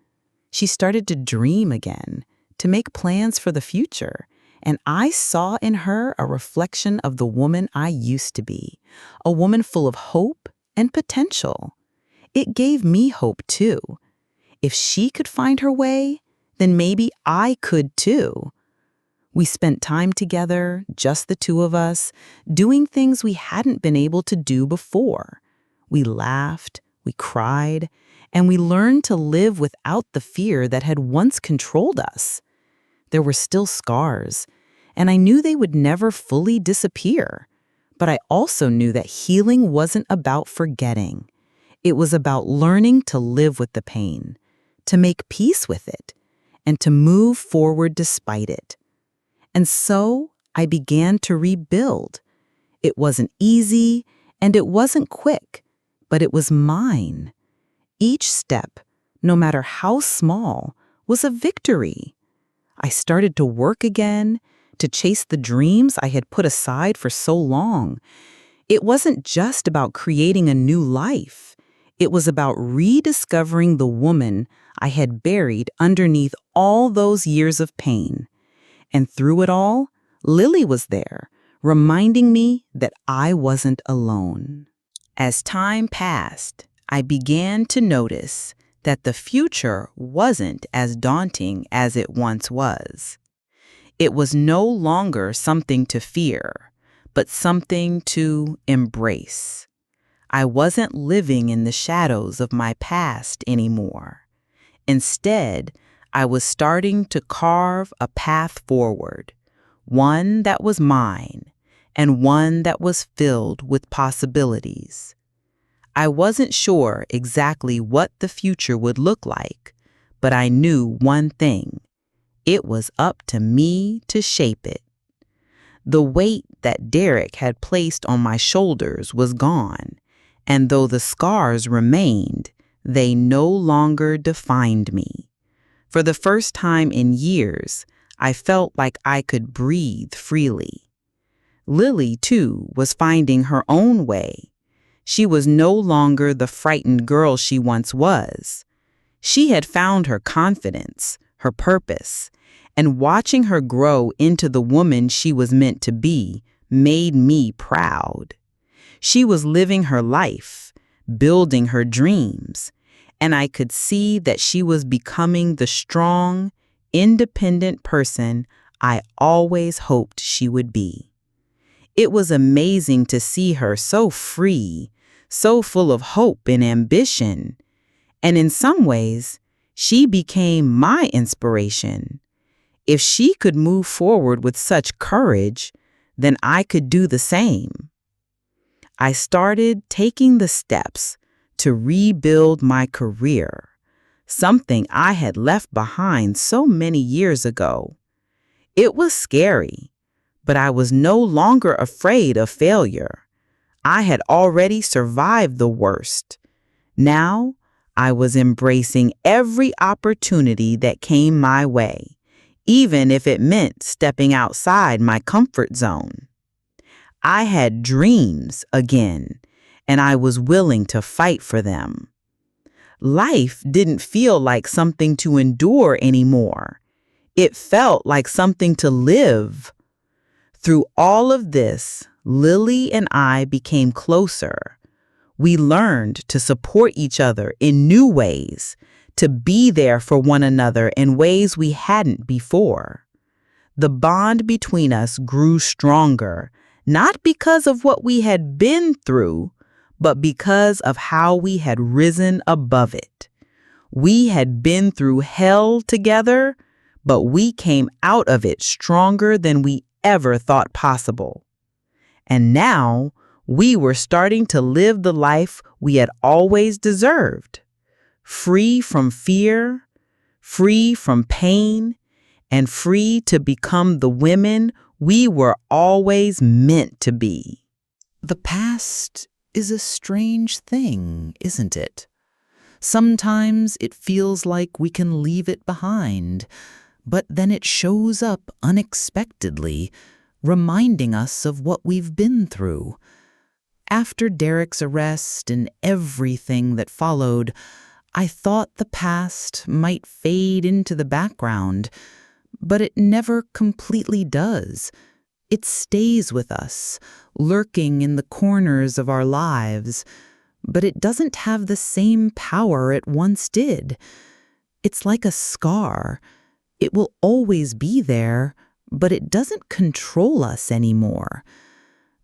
She started to dream again, to make plans for the future, and I saw in her a reflection of the woman I used to be, a woman full of hope and potential. It gave me hope, too. If she could find her way, then maybe I could, too. We spent time together, just the two of us, doing things we hadn't been able to do before. We laughed, we cried, and we learned to live without the fear that had once controlled us. There were still scars, and I knew they would never fully disappear. But I also knew that healing wasn't about forgetting. It was about learning to live with the pain, to make peace with it, and to move forward despite it. And so I began to rebuild. It wasn't easy, and it wasn't quick, but it was mine. Each step, no matter how small, was a victory. I started to work again, to chase the dreams I had put aside for so long. It wasn't just about creating a new life. It was about rediscovering the woman I had buried underneath all those years of pain. And through it all, Lily was there, reminding me that I wasn't alone. As time passed, I began to notice that the future wasn't as daunting as it once was. It was no longer something to fear, but something to embrace. I wasn't living in the shadows of my past anymore. Instead, I was starting to carve a path forward, one that was mine, and one that was filled with possibilities. I wasn't sure exactly what the future would look like, but I knew one thing. It was up to me to shape it. The weight that Derek had placed on my shoulders was gone, and though the scars remained, they no longer defined me. For the first time in years, I felt like I could breathe freely. Lily, too, was finding her own way. She was no longer the frightened girl she once was. She had found her confidence, her purpose, and watching her grow into the woman she was meant to be made me proud. She was living her life, building her dreams, and I could see that she was becoming the strong, independent person I always hoped she would be. It was amazing to see her so free, so full of hope and ambition. And in some ways, she became my inspiration. If she could move forward with such courage, then I could do the same. I started taking the steps to rebuild my career, something I had left behind so many years ago. It was scary, but I was no longer afraid of failure. I had already survived the worst. Now, I was embracing every opportunity that came my way, even if it meant stepping outside my comfort zone. I had dreams again, and I was willing to fight for them. Life didn't feel like something to endure anymore. It felt like something to live. Through all of this, Lily and I became closer. We learned to support each other in new ways, to be there for one another in ways we hadn't before. The bond between us grew stronger, not because of what we had been through, but because of how we had risen above it. We had been through hell together, but we came out of it stronger than we ever thought possible. And now, we were starting to live the life we had always deserved, free from fear, free from pain, and free to become the women we were always meant to be. The past is a strange thing, isn't it? Sometimes it feels like we can leave it behind, but then it shows up unexpectedly, reminding us of what we've been through. After Derek's arrest and everything that followed, I thought the past might fade into the background, but it never completely does. It stays with us, lurking in the corners of our lives, but it doesn't have the same power it once did. It's like a scar. It will always be there, but it doesn't control us anymore.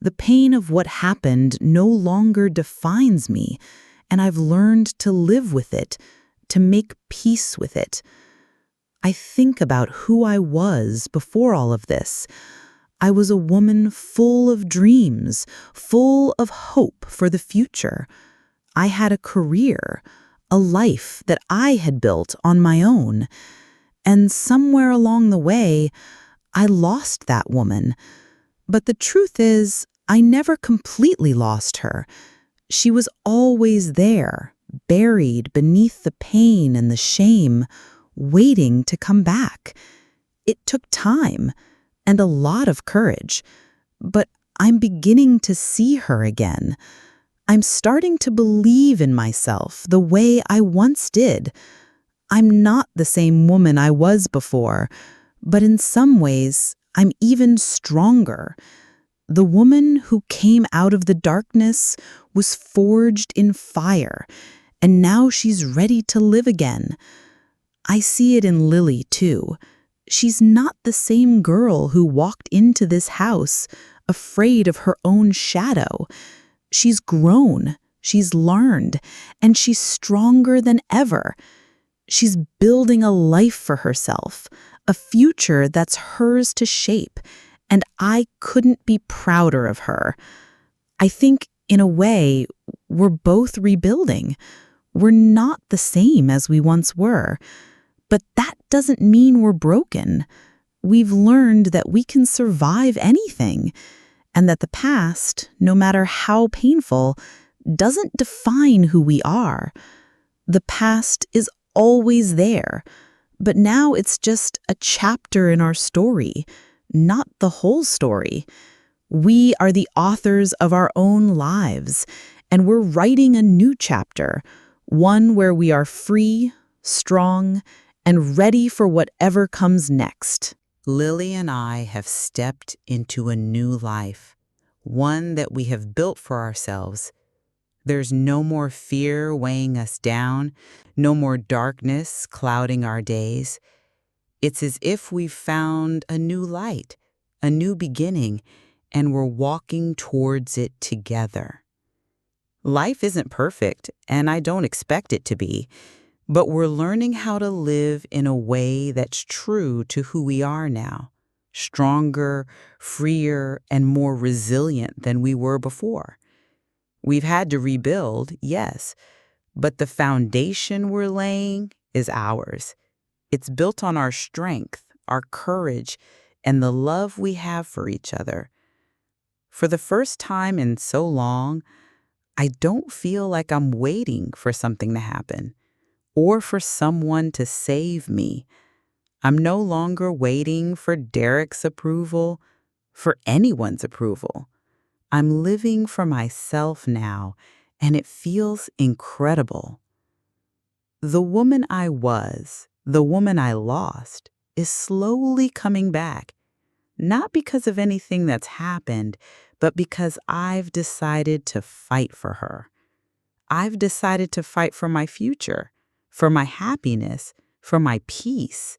The pain of what happened no longer defines me, and I've learned to live with it, to make peace with it. I think about who I was before all of this. I was a woman full of dreams, full of hope for the future. I had a career, a life that I had built on my own. And somewhere along the way, I lost that woman. But the truth is, I never completely lost her. She was always there, buried beneath the pain and the shame, waiting to come back. It took time, and a lot of courage. But I'm beginning to see her again. I'm starting to believe in myself the way I once did. I'm not the same woman I was before, but in some ways, I'm even stronger. The woman who came out of the darkness was forged in fire, and now she's ready to live again. I see it in Lily, too. She's not the same girl who walked into this house afraid of her own shadow. She's grown, she's learned, and she's stronger than ever. She's building a life for herself, a future that's hers to shape, and I couldn't be prouder of her. I think, in a way, we're both rebuilding. We're not the same as we once were, but that doesn't mean we're broken. We've learned that we can survive anything, and that the past, no matter how painful, doesn't define who we are. The past is always there, but now it's just a chapter in our story, not the whole story. We are the authors of our own lives, and we're writing a new chapter, one where we are free, strong, and ready for whatever comes next. Lily and I have stepped into a new life, one that we have built for ourselves. There's no more fear weighing us down, no more darkness clouding our days. It's as if we've found a new light, a new beginning, and we're walking towards it together. Life isn't perfect, and I don't expect it to be, but we're learning how to live in a way that's true to who we are now, stronger, freer, and more resilient than we were before. We've had to rebuild, yes, but the foundation we're laying is ours. It's built on our strength, our courage, and the love we have for each other. For the first time in so long, I don't feel like I'm waiting for something to happen or for someone to save me. I'm no longer waiting for Derek's approval, for anyone's approval. I'm living for myself now, and it feels incredible. The woman I was, the woman I lost, is slowly coming back, not because of anything that's happened, but because I've decided to fight for her. I've decided to fight for my future, for my happiness, for my peace.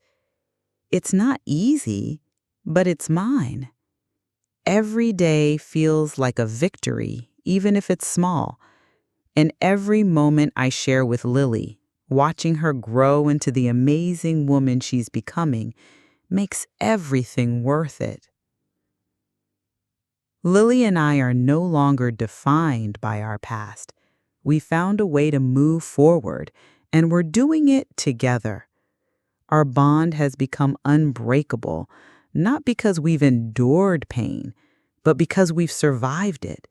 It's not easy, but it's mine. Every day feels like a victory, even if it's small. And every moment I share with Lily, watching her grow into the amazing woman she's becoming, makes everything worth it. Lily and I are no longer defined by our past. We found a way to move forward, and we're doing it together. Our bond has become unbreakable, not because we've endured pain, but because we've survived it,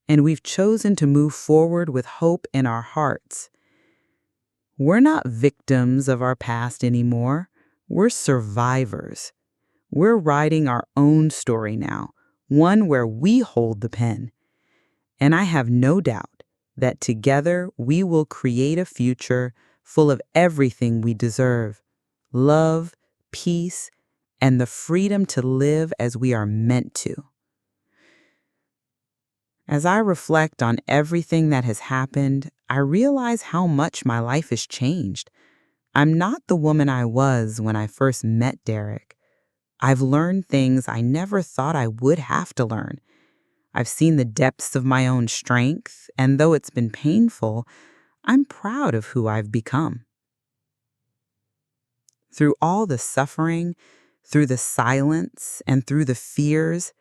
and we've chosen to move forward with hope in our hearts. We're not victims of our past anymore. We're survivors. We're writing our own story now, one where we hold the pen. And I have no doubt that together we will create a future full of everything we deserve: love, peace, and the freedom to live as we are meant to. As I reflect on everything that has happened, I realize how much my life has changed. I'm not the woman I was when I first met Derek. I've learned things I never thought I would have to learn. I've seen the depths of my own strength, and though it's been painful, I'm proud of who I've become. Through all the suffering, through the silence, and through the fears,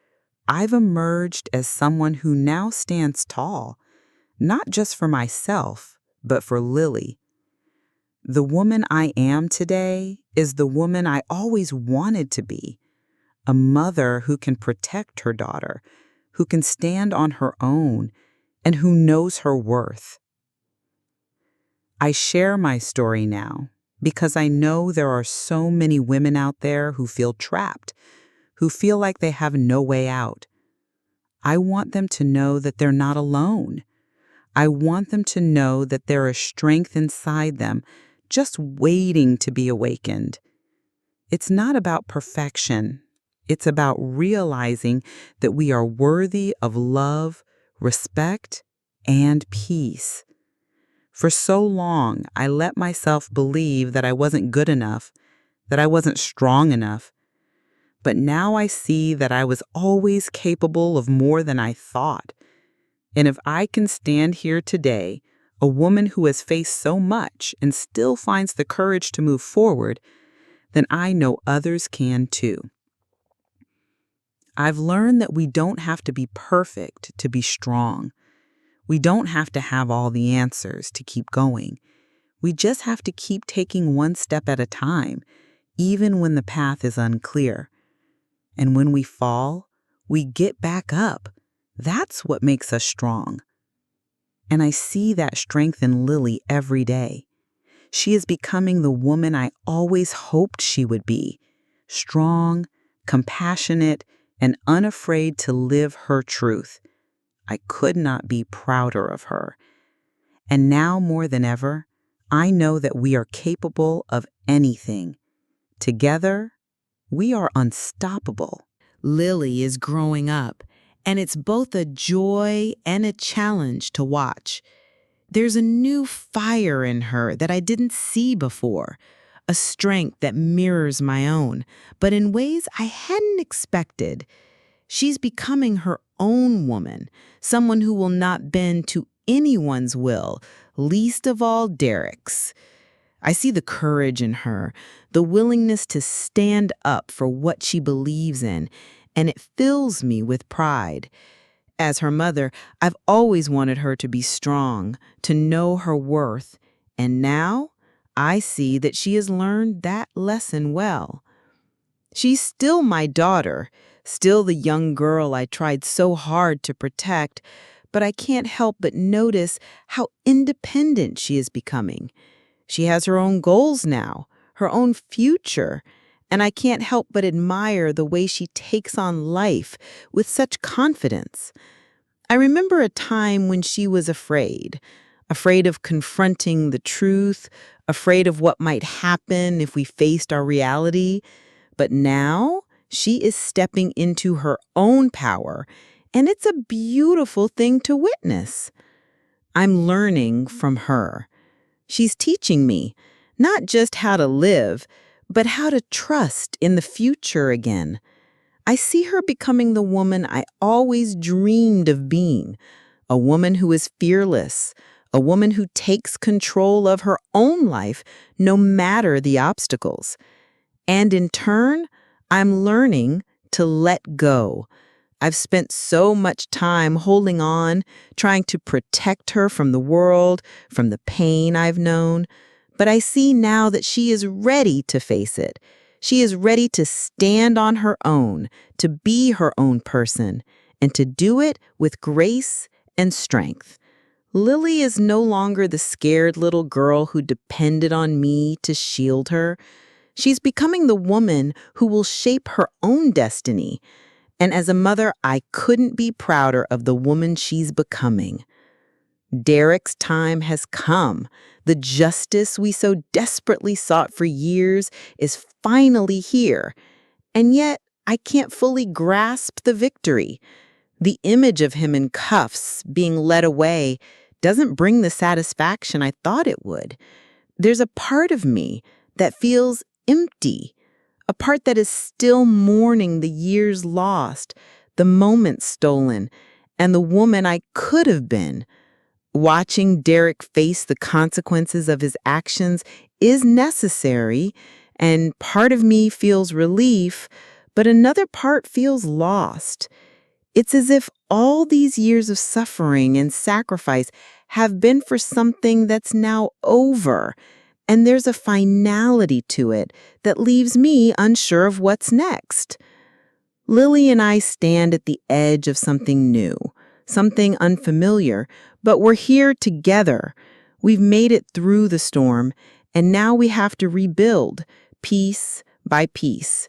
I've emerged as someone who now stands tall, not just for myself, but for Lily. The woman I am today is the woman I always wanted to be, a mother who can protect her daughter, who can stand on her own, and who knows her worth. I share my story now because I know there are so many women out there who feel trapped, who feel like they have no way out. I want them to know that they're not alone. I want them to know that there is strength inside them, just waiting to be awakened. It's not about perfection. It's about realizing that we are worthy of love, respect, and peace. For so long, I let myself believe that I wasn't good enough, that I wasn't strong enough. But now I see that I was always capable of more than I thought. And if I can stand here today, a woman who has faced so much and still finds the courage to move forward, then I know others can too. I've learned that we don't have to be perfect to be strong. We don't have to have all the answers to keep going. We just have to keep taking one step at a time, even when the path is unclear. And when we fall, we get back up. That's what makes us strong. And I see that strength in Lily every day. She is becoming the woman I always hoped she would be. Strong, compassionate, and unafraid to live her truth. I could not be prouder of her. And now more than ever, I know that we are capable of anything. Together, we are unstoppable. Lily is growing up, and it's both a joy and a challenge to watch. There's a new fire in her that I didn't see before, a strength that mirrors my own, but in ways I hadn't expected. She's becoming her own woman, someone who will not bend to anyone's will, least of all Derek's. I see the courage in her, the willingness to stand up for what she believes in, and it fills me with pride. As her mother, I've always wanted her to be strong, to know her worth, and now I see that she has learned that lesson well. She's still my daughter, still the young girl I tried so hard to protect, but I can't help but notice how independent she is becoming. She has her own goals now, her own future, and I can't help but admire the way she takes on life with such confidence. I remember a time when she was afraid of confronting the truth, afraid of what might happen if we faced our reality. But now she is stepping into her own power, and it's a beautiful thing to witness. I'm learning from her. She's teaching me not just how to live, but how to trust in the future again. I see her becoming the woman I always dreamed of being, a woman who is fearless, a woman who takes control of her own life no matter the obstacles. And in turn, I'm learning to let go. I've spent so much time holding on, trying to protect her from the world, from the pain I've known. But I see now that she is ready to face it. She is ready to stand on her own, to be her own person, and to do it with grace and strength. Lily is no longer the scared little girl who depended on me to shield her. She's becoming the woman who will shape her own destiny. And as a mother, I couldn't be prouder of the woman she's becoming. Derek's time has come. The justice we so desperately sought for years is finally here. And yet, I can't fully grasp the victory. The image of him in cuffs, being led away, doesn't bring the satisfaction I thought it would. There's a part of me that feels empty, a part that is still mourning the years lost, the moments stolen, and the woman I could have been. Watching Derek face the consequences of his actions is necessary, and part of me feels relief, but another part feels lost. It's as if all these years of suffering and sacrifice have been for something that's now over, and there's a finality to it that leaves me unsure of what's next. Lily and I stand at the edge of something new, something unfamiliar, but we're here together. We've made it through the storm, and now we have to rebuild, piece by piece.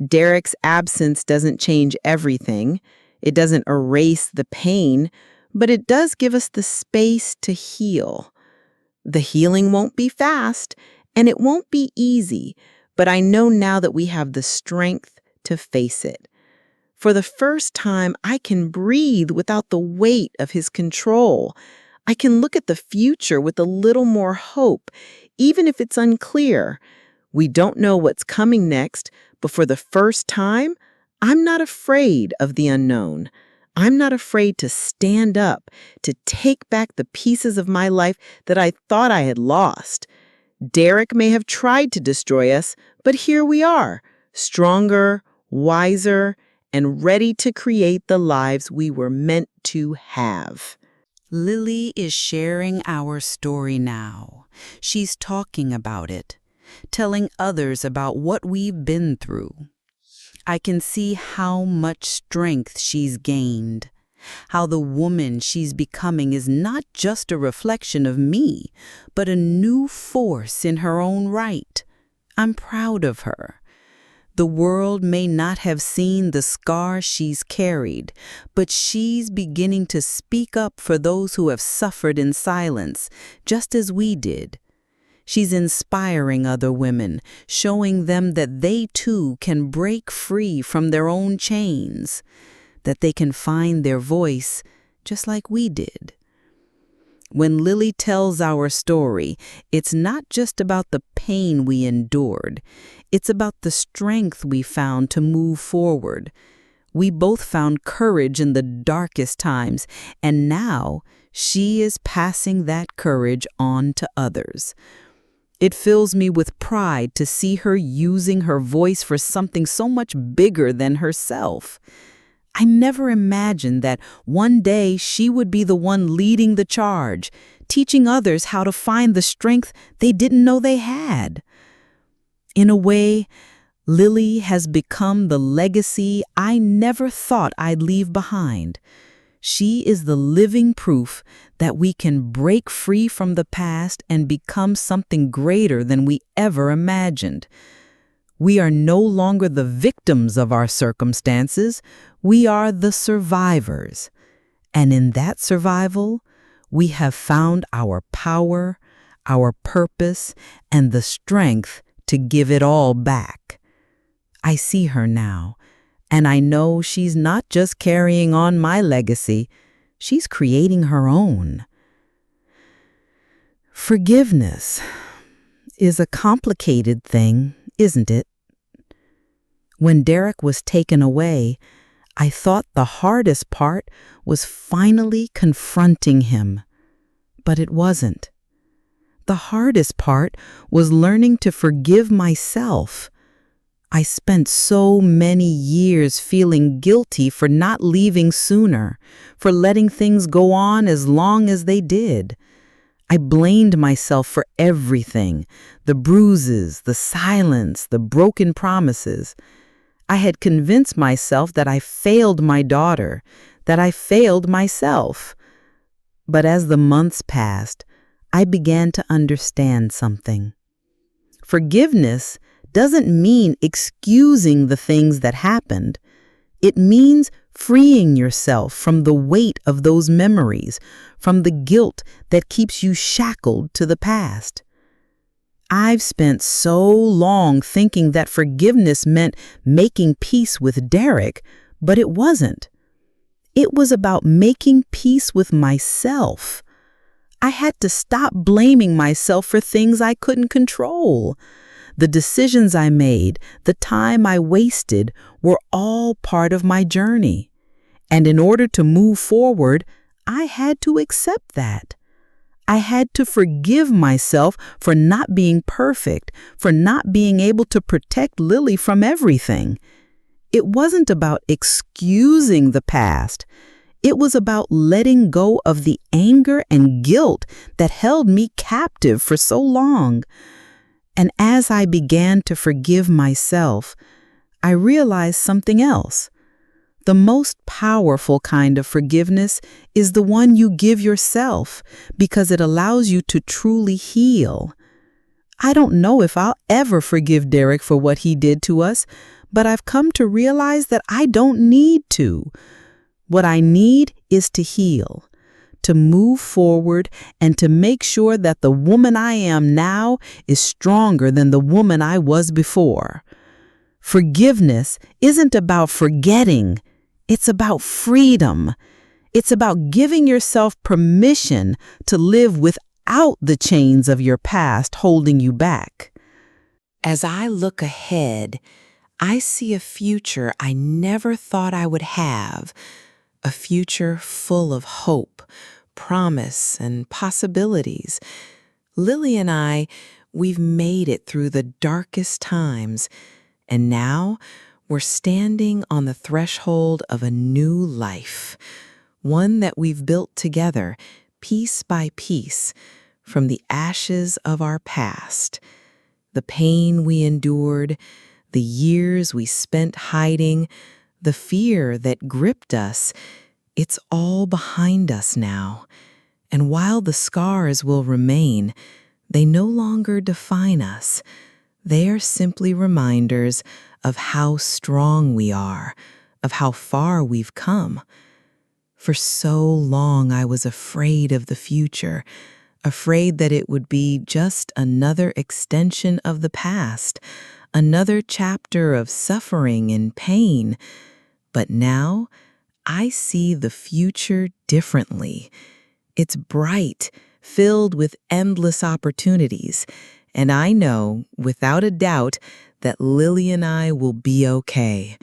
Derek's absence doesn't change everything. It doesn't erase the pain, but it does give us the space to heal. The healing won't be fast, and it won't be easy, but I know now that we have the strength to face it. For the first time, I can breathe without the weight of his control. I can look at the future with a little more hope, even if it's unclear. We don't know what's coming next, but for the first time, I'm not afraid of the unknown. I'm not afraid to stand up, to take back the pieces of my life that I thought I had lost. Derek may have tried to destroy us, but here we are, stronger, wiser, and ready to create the lives we were meant to have. Lily is sharing our story now. She's talking about it, telling others about what we've been through. I can see how much strength she's gained, how the woman she's becoming is not just a reflection of me, but a new force in her own right. I'm proud of her. The world may not have seen the scars she's carried, but she's beginning to speak up for those who have suffered in silence, just as we did. She's inspiring other women, showing them that they too can break free from their own chains, that they can find their voice just like we did. When Lily tells our story, it's not just about the pain we endured. It's about the strength we found to move forward. We both found courage in the darkest times, and now she is passing that courage on to others. It fills me with pride to see her using her voice for something so much bigger than herself. I never imagined that one day she would be the one leading the charge, teaching others how to find the strength they didn't know they had. In a way, Lily has become the legacy I never thought I'd leave behind. She is the living proof that we can break free from the past and become something greater than we ever imagined. We are no longer the victims of our circumstances. We are the survivors. And in that survival, we have found our power, our purpose, and the strength to give it all back. I see her now, and I know she's not just carrying on my legacy, she's creating her own. Forgiveness is a complicated thing, isn't it? When Derek was taken away, I thought the hardest part was finally confronting him. But it wasn't. The hardest part was learning to forgive myself. I spent so many years feeling guilty for not leaving sooner, for letting things go on as long as they did. I blamed myself for everything, the bruises, the silence, the broken promises. I had convinced myself that I failed my daughter, that I failed myself. But as the months passed, I began to understand something. Forgiveness doesn't mean excusing the things that happened. It means freeing yourself from the weight of those memories, from the guilt that keeps you shackled to the past. I've spent so long thinking that forgiveness meant making peace with Derek, but it wasn't. It was about making peace with myself. I had to stop blaming myself for things I couldn't control. The decisions I made, the time I wasted, were all part of my journey. And in order to move forward, I had to accept that. I had to forgive myself for not being perfect, for not being able to protect Lily from everything. It wasn't about excusing the past. It was about letting go of the anger and guilt that held me captive for so long. And as I began to forgive myself, I realized something else. The most powerful kind of forgiveness is the one you give yourself because it allows you to truly heal. I don't know if I'll ever forgive Derek for what he did to us, but I've come to realize that I don't need to. What I need is to heal, to move forward, and to make sure that the woman I am now is stronger than the woman I was before. Forgiveness isn't about forgetting. It's about freedom. It's about giving yourself permission to live without the chains of your past holding you back. As I look ahead, I see a future I never thought I would have, a future full of hope, promise, and possibilities. Lily and we've made it through the darkest times, and now we're standing on the threshold of a new life, one that we've built together, piece by piece, from the ashes of our past. The pain we endured, the years we spent hiding, the fear that gripped us, it's all behind us now. And while the scars will remain, they no longer define us. They are simply reminders of how strong we are, of how far we've come. For so long, I was afraid of the future, afraid that it would be just another extension of the past, another chapter of suffering and pain. But now, I see the future differently. It's bright, filled with endless opportunities, and I know, without a doubt, that Lily and I will be okay.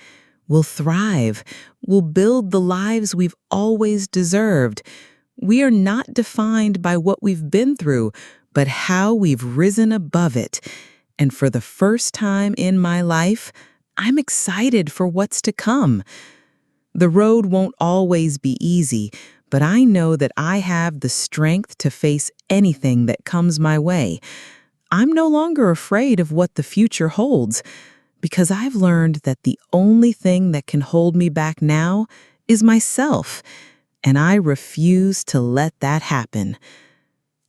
We'll thrive. We'll build the lives we've always deserved. We are not defined by what we've been through, but how we've risen above it. And for the first time in my life, I'm excited for what's to come. The road won't always be easy, but I know that I have the strength to face anything that comes my way. I'm no longer afraid of what the future holds, because I've learned that the only thing that can hold me back now is myself, and I refuse to let that happen.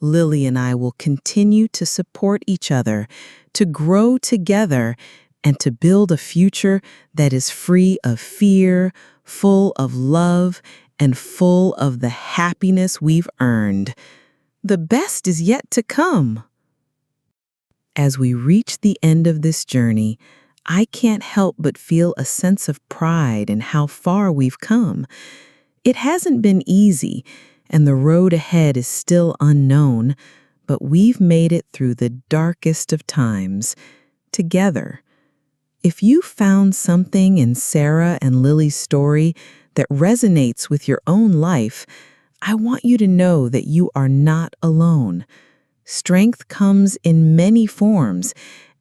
Lily and I will continue to support each other, to grow together, and to build a future that is free of fear, full of love, and full of the happiness we've earned. The best is yet to come. As we reach the end of this journey, I can't help but feel a sense of pride in how far we've come. It hasn't been easy, and the road ahead is still unknown, but we've made it through the darkest of times, together. If you found something in Sarah and Lily's story that resonates with your own life, I want you to know that you are not alone. Strength comes in many forms,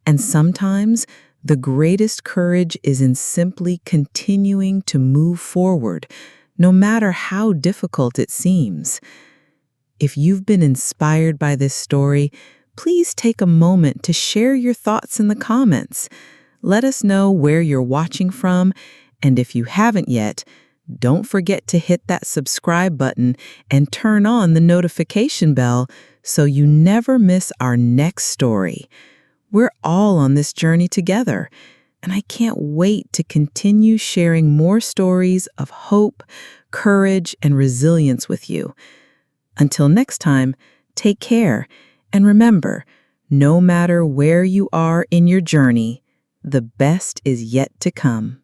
and sometimes the greatest courage is in simply continuing to move forward, no matter how difficult it seems. If you've been inspired by this story, please take a moment to share your thoughts in the comments. Let us know where you're watching from, and if you haven't yet, don't forget to hit that subscribe button and turn on the notification bell so you never miss our next story. We're all on this journey together, and I can't wait to continue sharing more stories of hope, courage, and resilience with you. Until next time, take care, and remember, no matter where you are in your journey, the best is yet to come.